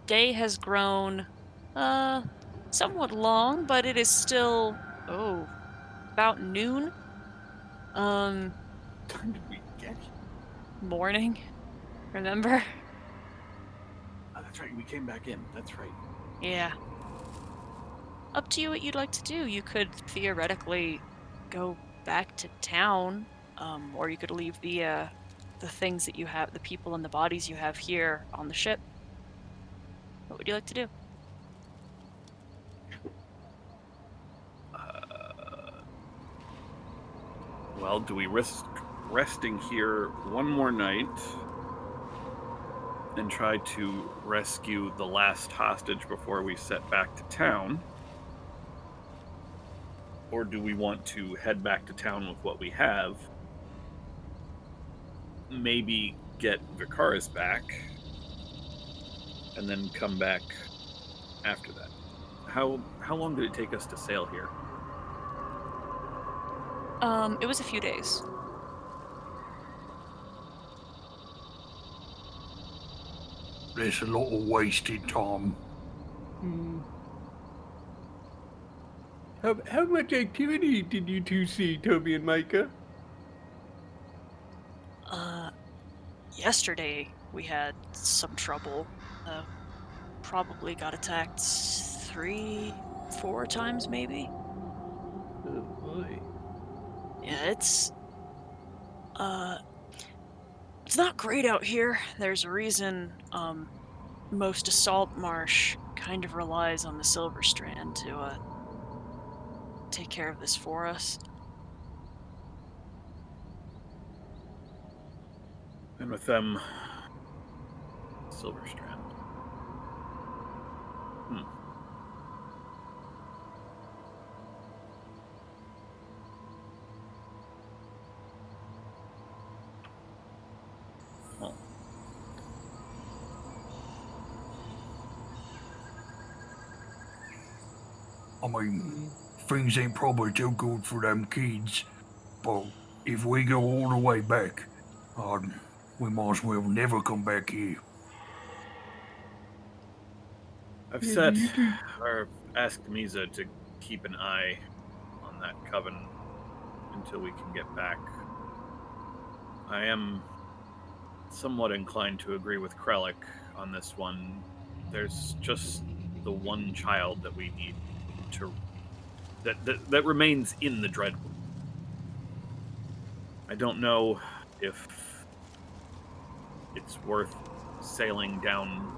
day has grown somewhat long, but it is still about noon. Time did we get here? Morning. Remember? Oh, that's right. We came back in. That's right. Yeah. Up to you what you'd like to do. You could theoretically go back to town, or you could leave the things that you have, the people and the bodies you have here on the ship. What would you like to do? Well, do we risk resting here one more night and try to rescue the last hostage before we set back to town? Or do we want to head back to town with what we have, maybe get Vicaris back, and then come back after that? How long did it take us to sail here? It was a few days. There's a lot of wasted time. How much activity did you two see, Toby and Micah? Yesterday we had some trouble. Probably got attacked 3-4 times, maybe. Oh boy. Yeah, it's not great out here. There's a reason most assault marsh kind of relies on the Silver Strand to take care of this for us. And with them, Silver Strand. I mean, things ain't probably too good for them kids, but if we go all the way back, we might as well never come back here. I've Yeah, set you do. or asked Misa to keep an eye on that coven until we can get back. I am somewhat inclined to agree with Krellick on this one. There's just the one child that we need to that remains in the Dreadwood. I don't know if it's worth sailing down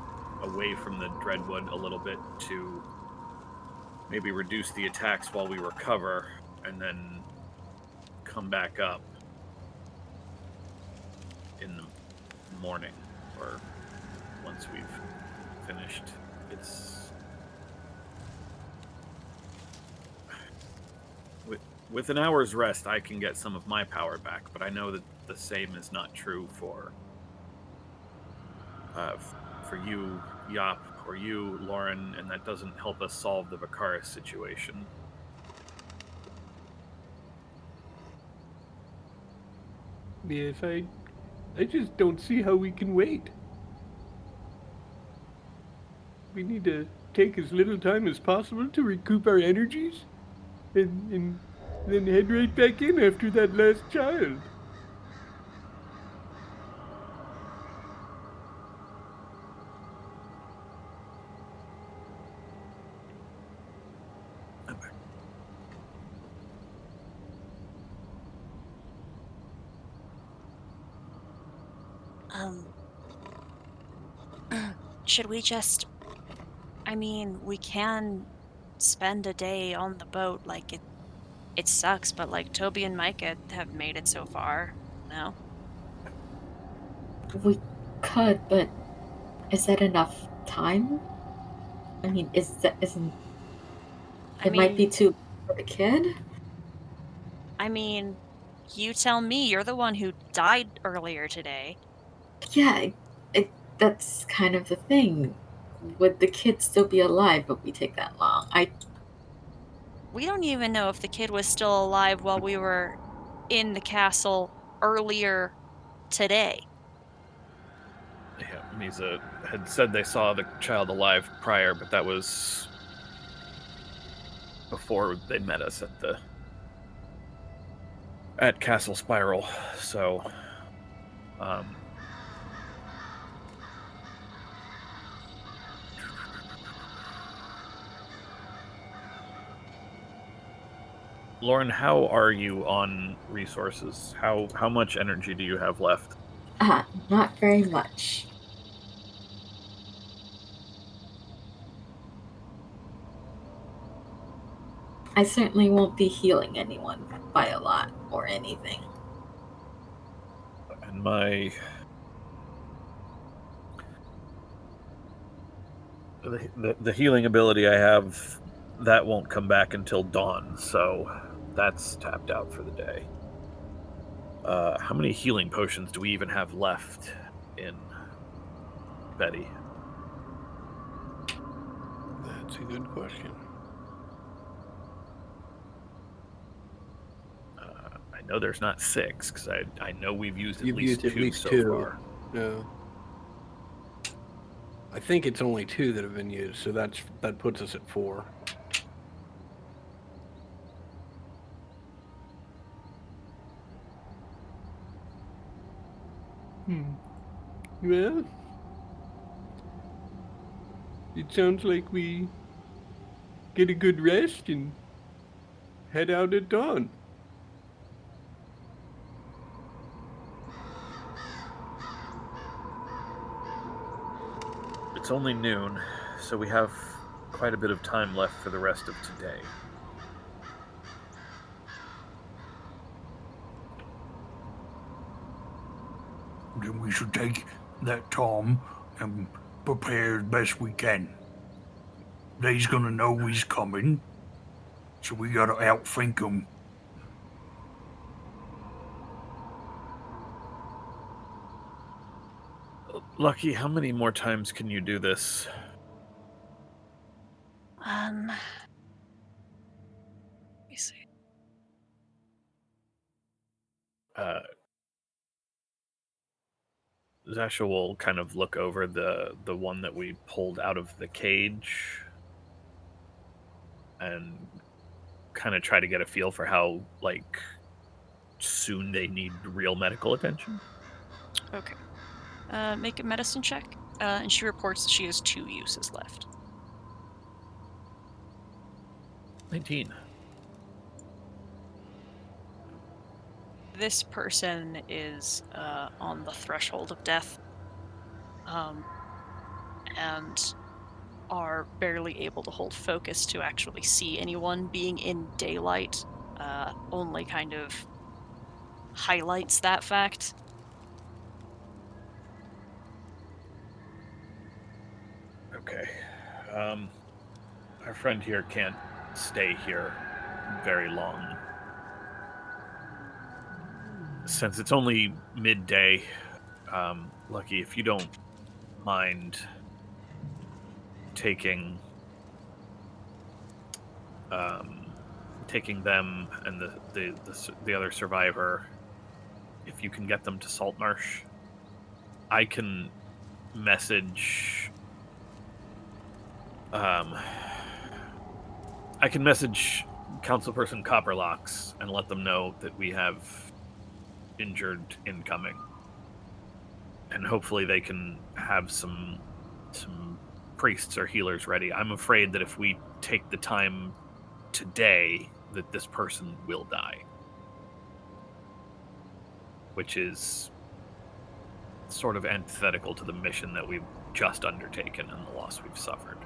away from the Dreadwood a little bit to maybe reduce the attacks while we recover and then come back up in the morning or once we've finished. It's with an hour's rest I can get some of my power back, but I know that the same is not true for you, Yop, or you, Lauren, and that doesn't help us solve the Vicaris situation. Yes, I just don't see how we can wait. We need to take as little time as possible to recoup our energies, and then head right back in after that last child. Um, should we just, I mean, we can spend a day on the boat, like it sucks, but like Toby and Micah have made it so far. No? We could, but is that enough time? I mean, isn't I it might be mean, too for the kid? I mean, you tell me, you're the one who died earlier today. Yeah, that's kind of the thing. Would the kid still be alive if we take that long? We don't even know if the kid was still alive while we were in the castle earlier today. Yeah, Misa had said they saw the child alive prior, but that was before they met us at Castle Spiral. So, um, Lauren, how are you on resources? How much energy do you have left? Not very much. I certainly won't be healing anyone by a lot or anything. And the healing ability I have, that won't come back until dawn, so that's tapped out for the day. How many healing potions do we even have left in Betty? That's a good question. I know there's not 6 because I know we've used You've least used at 2 least so 2. far. Yeah. I think it's only 2 that have been used, so that puts us at 4. Well, it sounds like we get a good rest and head out at dawn. It's only noon, so we have quite a bit of time left for the rest of today. Then we should take that time and prepare as best we can. They's gonna know he's coming, so we gotta outthink him. Lucky, how many more times can you do this? Let me see. Zasha will kind of look over the one that we pulled out of the cage and kind of try to get a feel for how, like, soon they need real medical attention. Okay. Make a medicine check. And she reports that she has 2 uses left. 19. This person is on the threshold of death, and are barely able to hold focus to actually see anyone. Being in daylight only kind of highlights that fact. Okay. Our friend here can't stay here very long. Since it's only midday, Lucky, if you don't mind taking them and the other survivor, if you can get them to Saltmarsh, I can message Councilperson Copperlocks and let them know that we have injured incoming, and hopefully they can have some priests or healers ready. I'm afraid that if we take the time today, that this person will die, which is sort of antithetical to the mission that we've just undertaken and the loss we've suffered.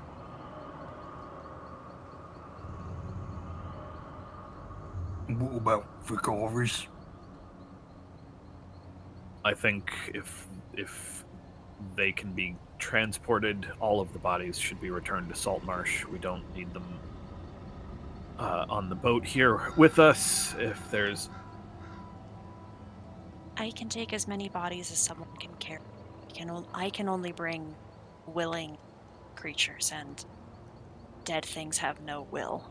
What about Vicaris? I think if they can be transported, all of the bodies should be returned to Saltmarsh. We don't need them on the boat here with us. If there's... I can take as many bodies as someone can carry. I can only bring willing creatures, and dead things have no will.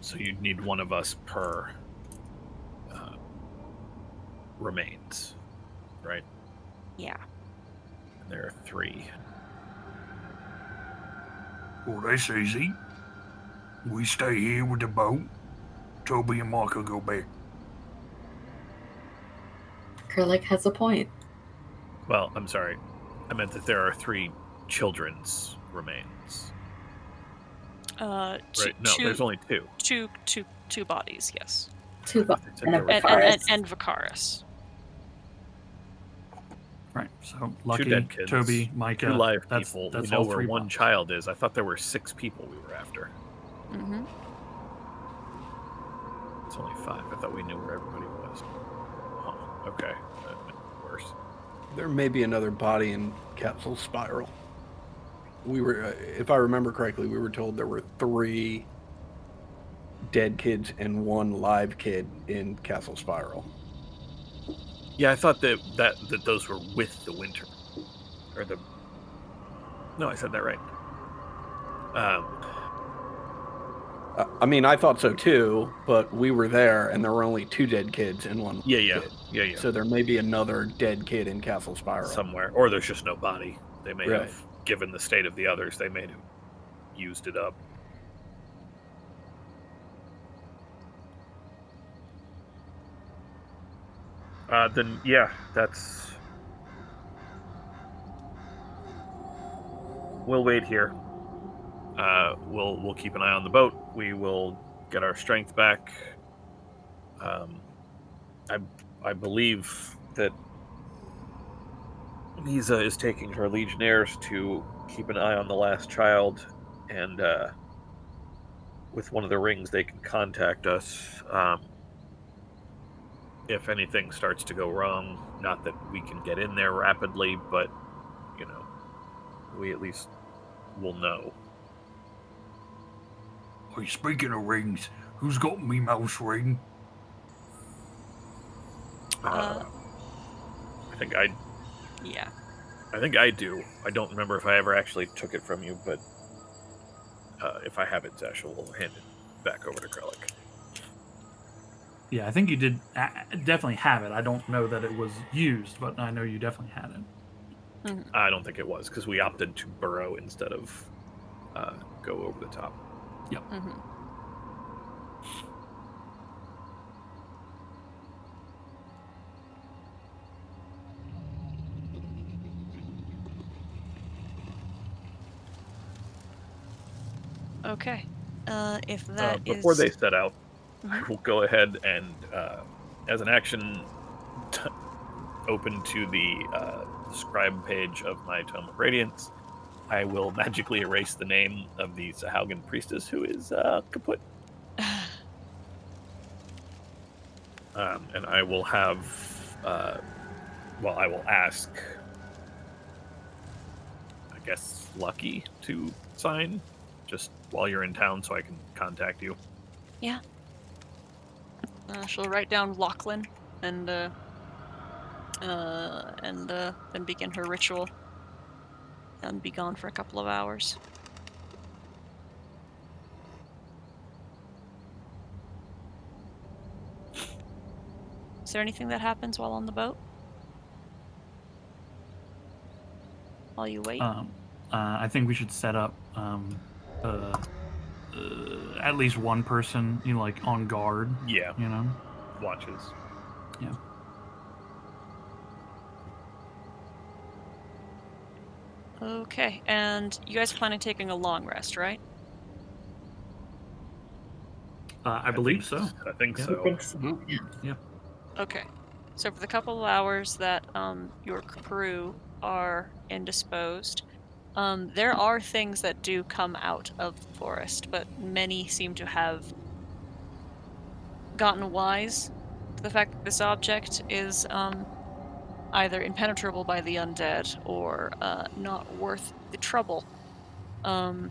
So you'd need one of us per remains, right? Yeah. And there are 3. Well, that's easy. We stay here with the boat. Toby and Michael go back. Kerlik has a point. Well, I'm sorry. I meant that there are 3 children's remains. Right? No, there's only 2. Two bodies, yes. 2 said and a there were Vicaris. And Vicaris. Right. So 2 Lucky, dead kids, Toby, Micah. 2 live that's, people. That's we know all where 3 one bodies. child is. I thought there were 6 people we were after. Mm-hmm. It's only 5. I thought we knew where everybody was. Huh. Okay. That made it worse. There may be another body in Capsule Spiral. We were, if I remember correctly, we were told there were 3 dead kids and 1 live kid in Castle Spiral. Yeah, I thought that those were with the winter, or the. No, I said that right. I mean, I thought so too, but we were there, and there were only 2 dead kids and 1 Yeah. kid. Yeah. So there may be another dead kid in Castle Spiral Somewhere, or there's just no body. They may Right. have, given the state of the others, they may have used it up. Then yeah, that's. We'll wait here. We'll keep an eye on the boat. We will get our strength back. I believe that Nisa is taking her legionnaires to keep an eye on the last child, and with one of the rings they can contact us if anything starts to go wrong. Not that we can get in there rapidly, but we at least will know. Hey, speaking of rings, who's got me mouse ring? I think I Yeah. do. I don't remember if I ever actually took it from you, but if I have it, Zasha will hand it back over to Krellik. Yeah, I think you did definitely have it. I don't know that it was used, but I know you definitely had it. Mhm. I don't think it was because we opted to burrow instead of go over the top. Yep. Mhm. Okay. If that Before is they set out, I Mhm. will go ahead and, as an action, open to the scribe page of my Tome of Radiance. I will magically erase the name of the Sahaugan priestess who is kaput. And I will have, I will ask, I guess, Lucky to sign just while you're in town so I can contact you. Yeah. She'll write down Lachlan and then begin her ritual and be gone for a couple of hours. Is there anything that happens while on the boat? While you wait? I think we should set up at least one person, like on guard. Yeah, You know. watches. Yeah. Okay, and you guys plan on taking a long rest, right? I believe so. I think Yeah. so. I think so. Mhm. Yeah. Yeah. Okay. So for the couple of hours that your crew are indisposed, there are things that do come out of the forest, but many seem to have gotten wise to the fact that this object is either impenetrable by the undead or not worth the trouble. Um,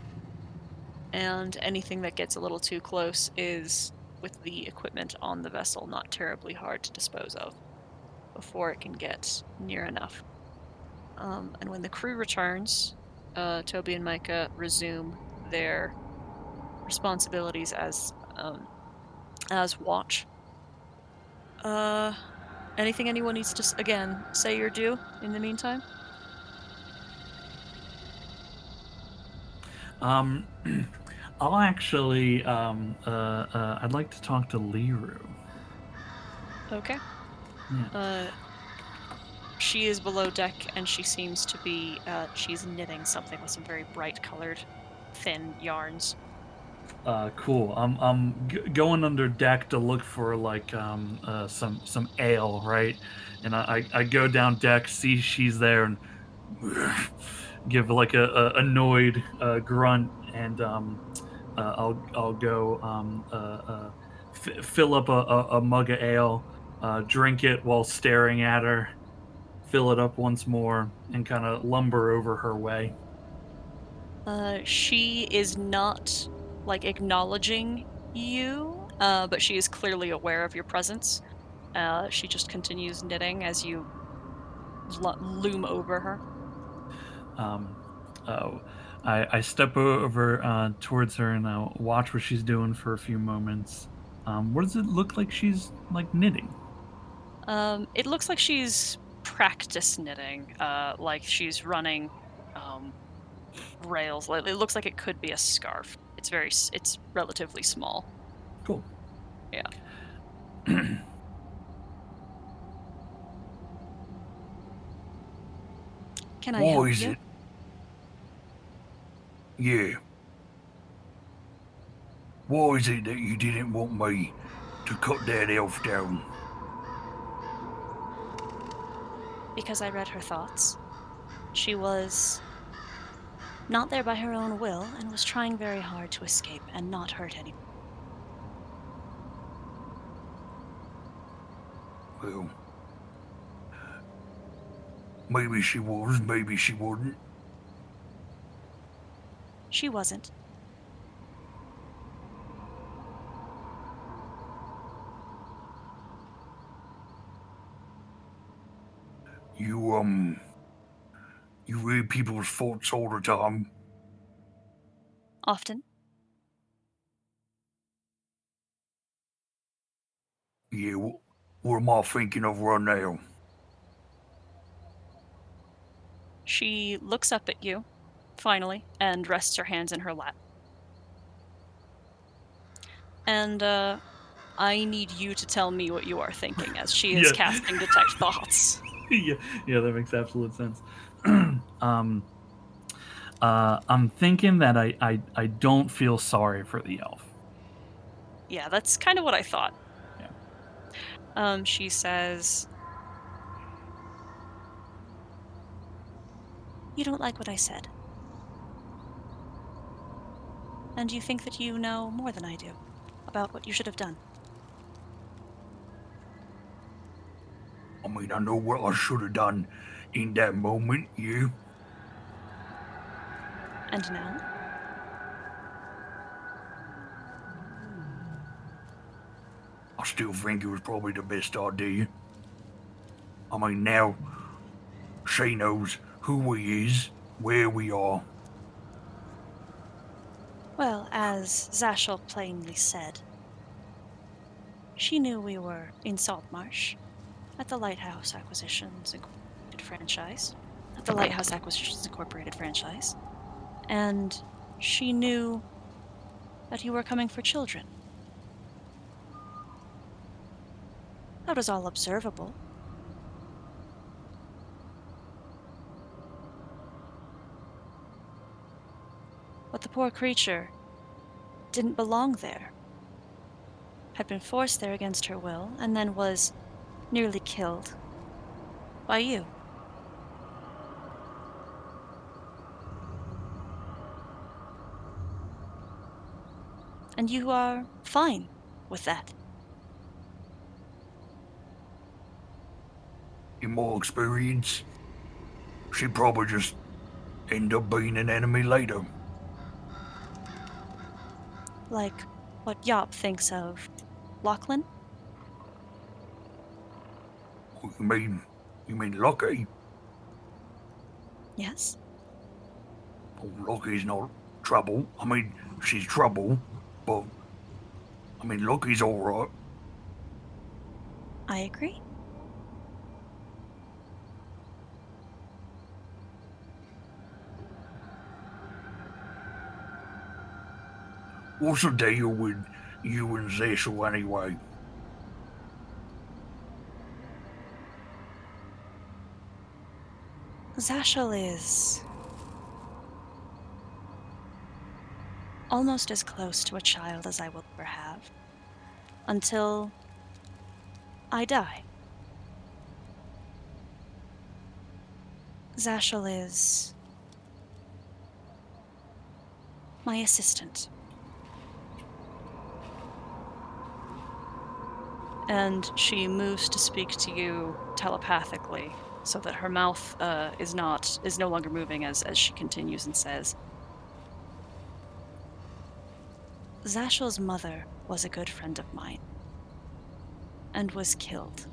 and anything that gets a little too close is, with the equipment on the vessel, not terribly hard to dispose of before it can get near enough. And when the crew returns, Toby and Micah resume their responsibilities as watch. Uh, Anything anyone needs to again say or do in the meantime? Um, I'll actually. I'd like to talk to Liru. Okay. Yeah. She is below deck and she seems to be she's knitting something with some very bright colored thin yarns. Cool. I'm going under deck to look for like some ale, right? And I go down deck, see she's there, and give like a annoyed grunt, and I'll go fill up a mug of ale, drink it while staring at her, fill it up once more, and kind of lumber over her way. She is not like acknowledging you, but she is clearly aware of your presence. She just continues knitting as you loom over her. Um, uh, I step over towards her and watch what she's doing for a few moments. What does it look like she's like knitting? It looks like she's practice knitting, like she's running rails. It looks like it could be a scarf. It's relatively small. Cool. Yeah. Can I Why help is you? it? Yeah. Why is it that you didn't want me to cut that elf down? Because I read her thoughts. She was not there by her own will and was trying very hard to escape and not hurt anyone. Well, maybe she was, maybe she wasn't. She wasn't. You read people's thoughts all the time. Often. Yeah, what am I thinking of right now? She looks up at you, finally, and rests her hands in her lap. And, I need you to tell me what you are thinking as she is Yeah. casting Detect Thoughts. Yeah, that makes absolute sense. I'm thinking that I don't feel sorry for the elf. Yeah, that's kind of what I thought. Yeah. She says, "You don't like what I said. And you think that you know more than I do about what you should have done. I mean, I know what I should have done in that moment, yeah. And now? I still think it was probably the best idea. I mean, now she knows who he is, where we are. Well, as Zashel plainly said, she knew we were in Saltmarsh at the Lighthouse Acquisitions Incorporated franchise. At the Lighthouse Acquisitions Incorporated franchise. And she knew that you were coming for children. That was all observable. But the poor creature didn't belong there. Had been forced there against her will, and then was nearly killed by you. And you are fine with that. In my experience, she'd probably just end up being an enemy later. Like what Yop thinks of Lachlan? You mean Lucky? Yes? Oh, Lucky's not trouble. I mean, she's trouble, but I mean, Lucky's alright. I agree. What's the deal with you and Zeshel anyway? Zashel is almost as close to a child as I will ever have. Until I die. Zashel is my assistant. And she moves to speak to you telepathically, so that her mouth is no longer moving as she continues and says, Zashel's mother was a good friend of mine, and was killed.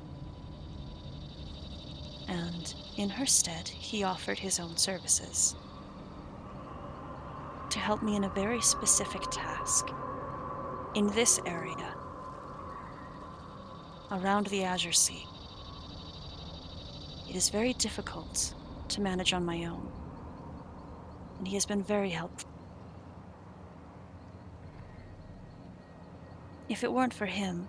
And in her stead, he offered his own services to help me in a very specific task in this area around the Azure Sea. It is very difficult to manage on my own, and he has been very helpful. If it weren't for him,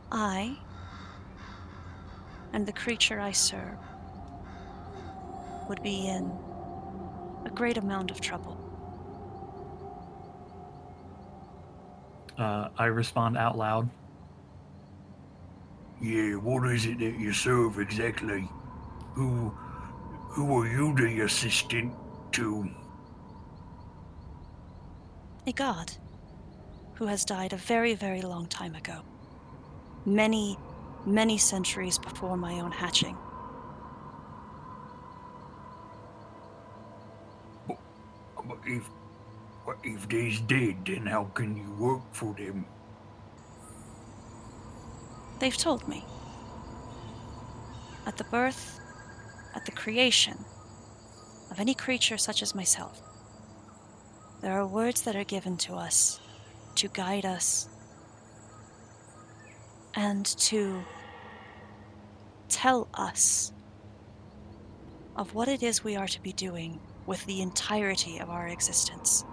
I and the creature I serve would be in a great amount of trouble. I respond out loud. Yeah, what is it that you serve exactly? Who are you the assistant to? A god who has died a very, very long time ago. Many, many centuries before my own hatching. But if they's dead, then how can you work for them? They've told me. At the birth, at the creation of any creature such as myself, there are words that are given to us to guide us and to tell us of what it is we are to be doing with the entirety of our existence.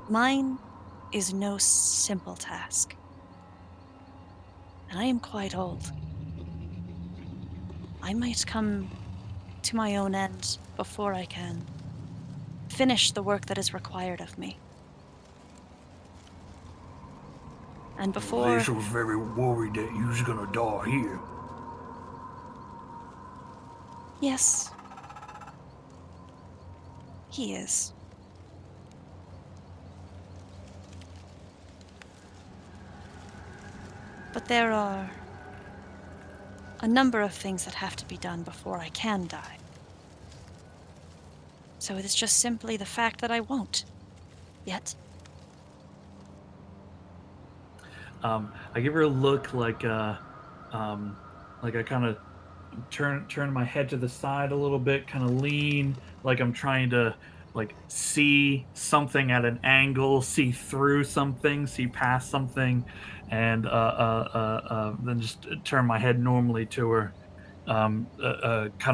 Mine is no simple task, and I am quite old. I might come to my own end before I can finish the work that is required of me. And before... Liz was very worried that you was gonna die here. Yes. He is. But there are a number of things that have to be done before I can die. So it is just simply the fact that I won't. Yet. I give her a look like I kind of turn my head to the side a little bit, kind of lean, like I'm trying to like see something at an angle, see through something, see past something, and then just turn my head normally to her, kind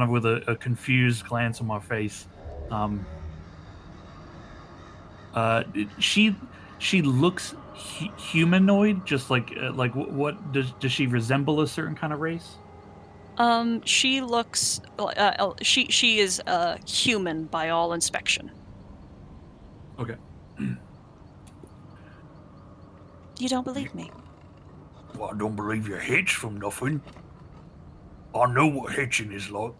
of with a confused glance on my face. Um, uh, she looks humanoid, just like what does she resemble a certain kind of race? She looks... she is human by all inspection. Okay. You don't believe me? Well, I don't believe you're hitched from nothing. I know what hitching is like.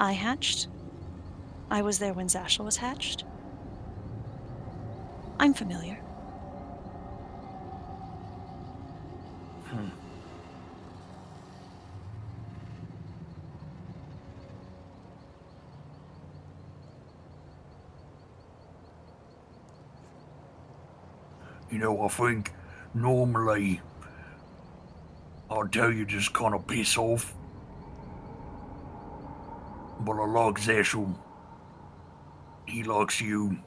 I hatched. I was there when Zashel was hatched. I'm familiar. You know, I think normally I'd tell you just kind of piss off. But I like Zeshel. He likes you.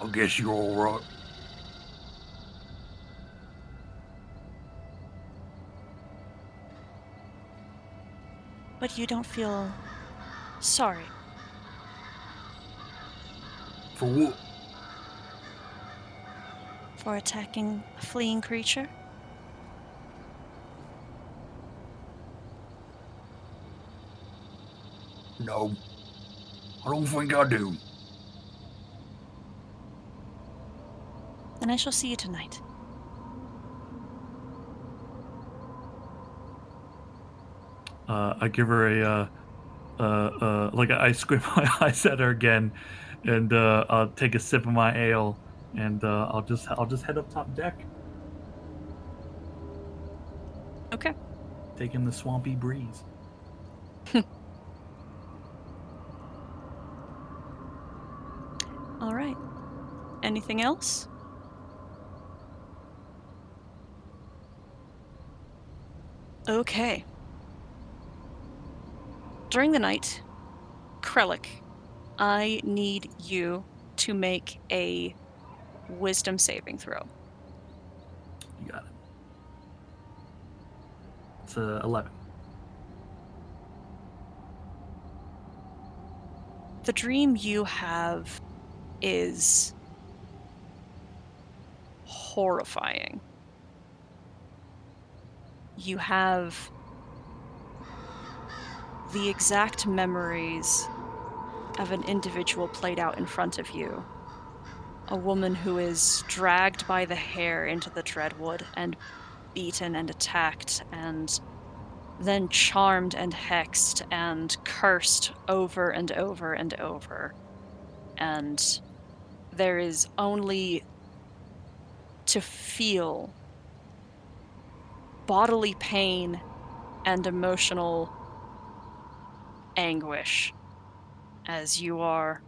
I guess you're alright. But you don't feel sorry. For what? For attacking a fleeing creature? No. I don't think I do. Then I shall see you tonight. I give her like I squint my eyes at her again, and I'll take a sip of my ale, and I'll just head up top deck, Okay. taking the swampy breeze. All right. Anything else? Okay. During the night, Krellick, I need you to make a wisdom saving throw. You got it. It's 11. The dream you have is horrifying. You have the exact memories of an individual played out in front of you. A woman who is dragged by the hair into the Dreadwood and beaten and attacked and then charmed and hexed and cursed over and over and over. And there is only to feel bodily pain and emotional anguish as you are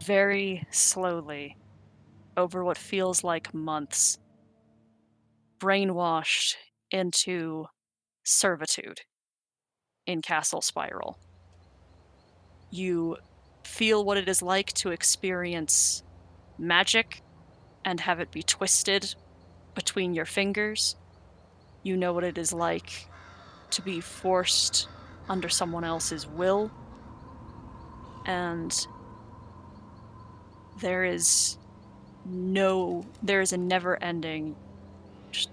very slowly, over what feels like months, brainwashed into servitude in Castle Spiral. You feel what it is like to experience magic and have it be twisted between your fingers. You know what it is like to be forced under someone else's will. And there is a never-ending just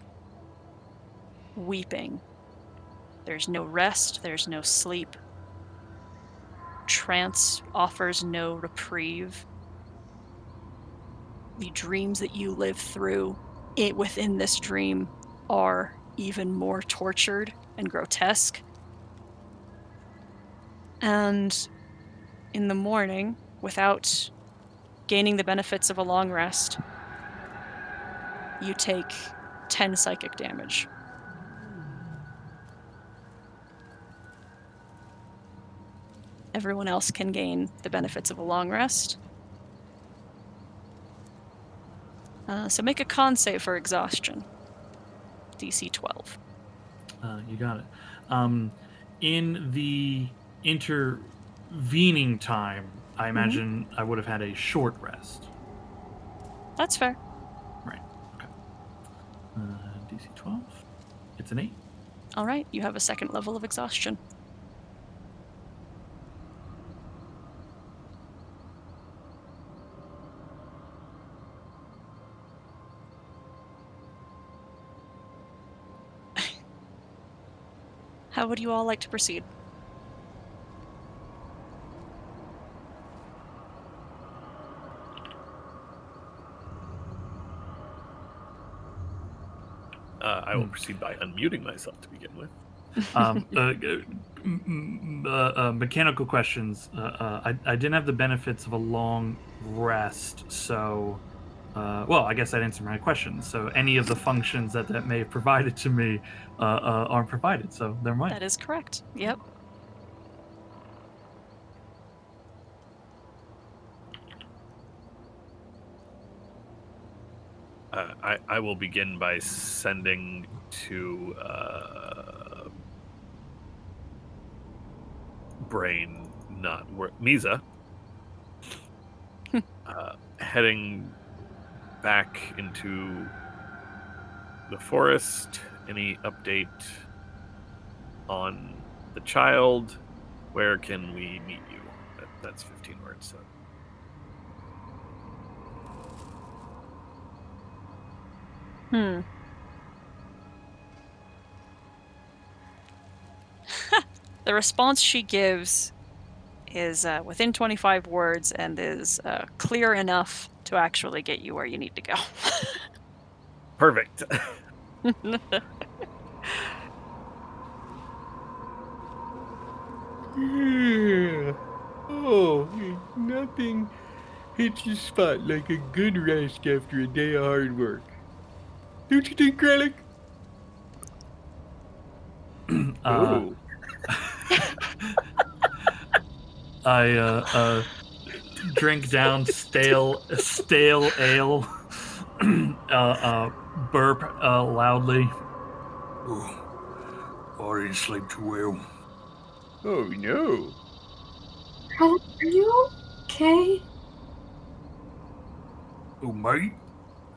weeping. There's no rest, there's no sleep. Trance offers no reprieve. The dreams that you live through within this dream are even more tortured and grotesque. And in the morning, without gaining the benefits of a long rest, you take 10 psychic damage. Everyone else can gain the benefits of a long rest. So make a con save for exhaustion. DC 12. You got it. In the intervening time, I imagine I would have had a short rest. That's fair. Right. Okay. DC 12. It's an 8. All right, you have a second level of exhaustion. How would you all like to proceed? I will proceed by unmuting myself to begin with. Mechanical questions. I didn't have the benefits of a long rest, so well, I guess that answered my question. So any of the functions that may have provided to me aren't provided, so never mind. That is correct. Yep. I will begin by sending to Brain, not Misa, heading back into the forest. Any update on the child? Where can we meet you? That's 15 words. So. The response she gives is within 25 words and is clear enough to actually get you where you need to go. Perfect. Yeah. Oh, nothing hits the spot like a good rest after a day of hard work. Don't you think, Relic? Oh. I drink down stale ale, burp loudly. Oh, I didn't sleep too well. Oh, no. Are you okay? Oh, mate?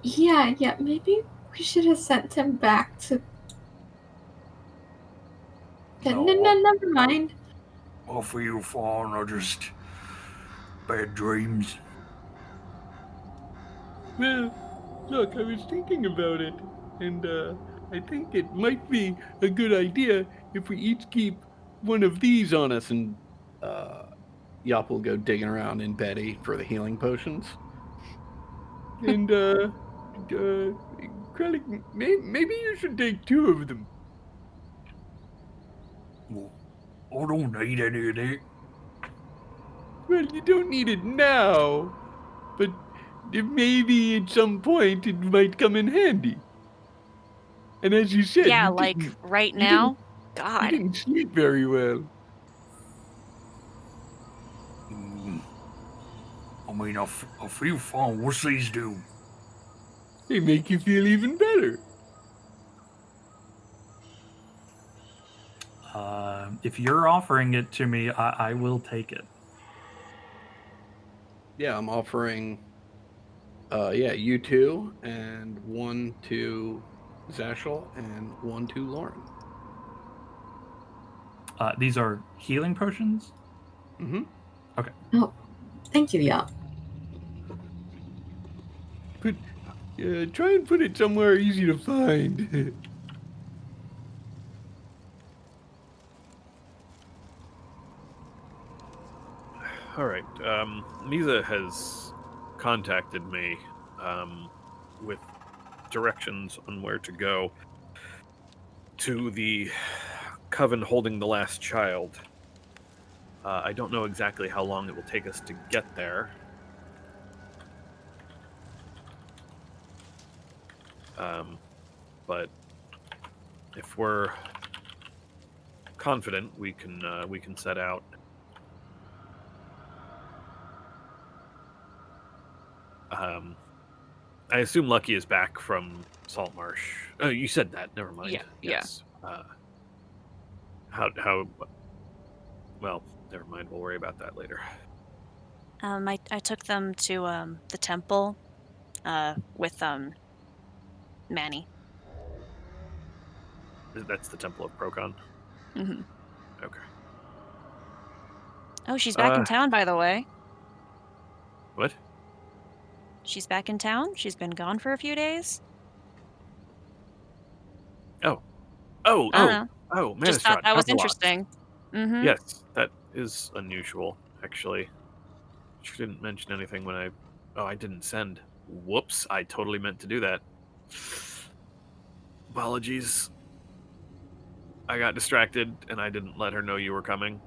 Yeah, maybe we should have sent him back to... No, never mind. I feel fine, I just... bad dreams. Well, look, I was thinking about it, and I think it might be a good idea if we each keep one of these on us, and Yop will go digging around in Betty for the healing potions. And Krellick, maybe you should take 2 of them. Well, I don't need any of that. Well, you don't need it now, but maybe at some point it might come in handy. And as you said, Yeah, you like didn't, right you now? You God. didn't sleep very well. I mean, I feel fine. What's these do? They make you feel even better. If you're offering it to me, I will take it. Yeah, I'm offering you two, and one to Zashel, and one to Lauren. These are healing potions? Mm-hmm. Okay. Oh, thank you, Yop. Try and put it somewhere easy to find. All right. Misa has contacted me with directions on where to go to the coven holding the last child. I don't know exactly how long it will take us to get there. But if we're confident, we can set out. I assume Lucky is back from Saltmarsh. Oh, you said that. Never mind. Yeah. Yes. How? Well, never mind. We'll worry about that later. I took them to the temple with Manny. That's the Temple of Procon. Hmm. Okay. Oh, she's back in town, by the way. What? She's back in town. She's been gone for a few days. Oh. I don't know. Just thought Manistrad, that was Arthalox. interesting. Mm-hmm. Yes, that is unusual, actually. She didn't mention anything when I... Oh, I didn't send. Whoops, I totally meant to do that. Apologies. I got distracted, and I didn't let her know you were coming.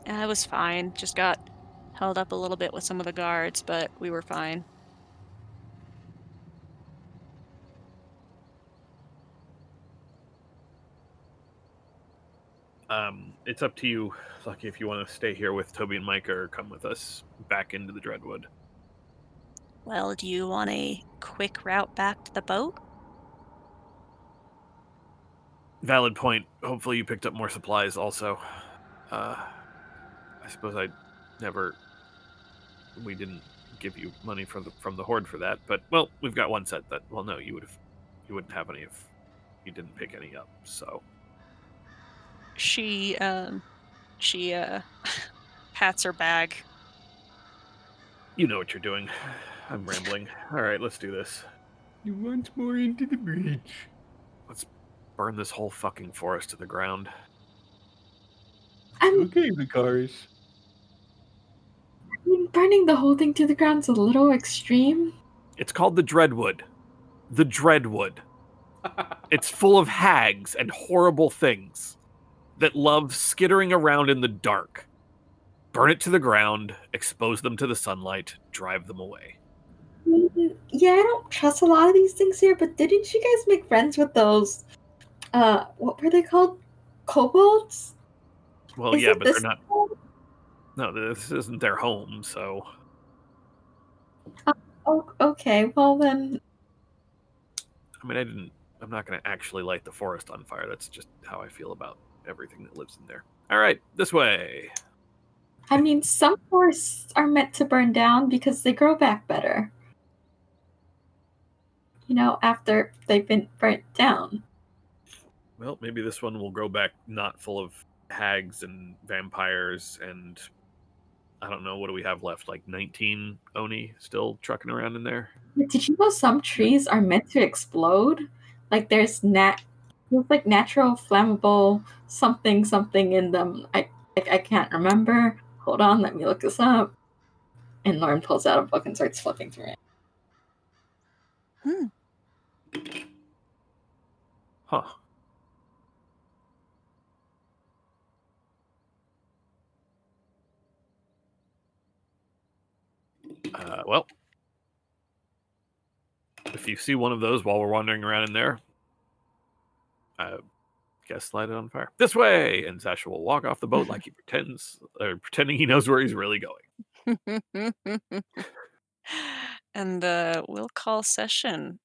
It was fine. Just got held up a little bit with some of the guards, but we were fine. It's up to you, Lucky, if you want to stay here with Toby and Micah or come with us back into the Dreadwood. Well, do you want a quick route back to the boat? Valid point. Hopefully you picked up more supplies also. I suppose we didn't give you money from the Horde for that, but, well, we've got one set that, well, no, you wouldn't have any if you didn't pick any up, so. She pats her bag. You know what you're doing. I'm rambling. All right, let's do this. You once more into the breach. Let's burn this whole fucking forest to the ground. Okay, Vicarius. Burning the whole thing to the ground's a little extreme. It's called the Dreadwood. The Dreadwood. It's full of hags and horrible things that love skittering around in the dark. Burn it to the ground, expose them to the sunlight, drive them away. Yeah, I don't trust a lot of these things here, but didn't you guys make friends with those, what were they called? Kobolds? Well, yeah, but they're not... No, this isn't their home, so... Oh, okay, well then... I mean, I'm not going to actually light the forest on fire. That's just how I feel about everything that lives in there. All right, this way. I mean, some forests are meant to burn down because they grow back better. You know, after they've been burnt down. Well, maybe this one will grow back not full of hags and vampires and... I don't know, what do we have left? Like 19 Oni still trucking around in there? Did you know some trees are meant to explode? Like there's like natural flammable something in them. I can't remember. Hold on, let me look this up. And Lauren pulls out a book and starts flipping through it. Huh. Well, if you see one of those while we're wandering around in there, guess light it on fire. This way! And Sasha will walk off the boat like he pretending he knows where he's really going. And we'll call session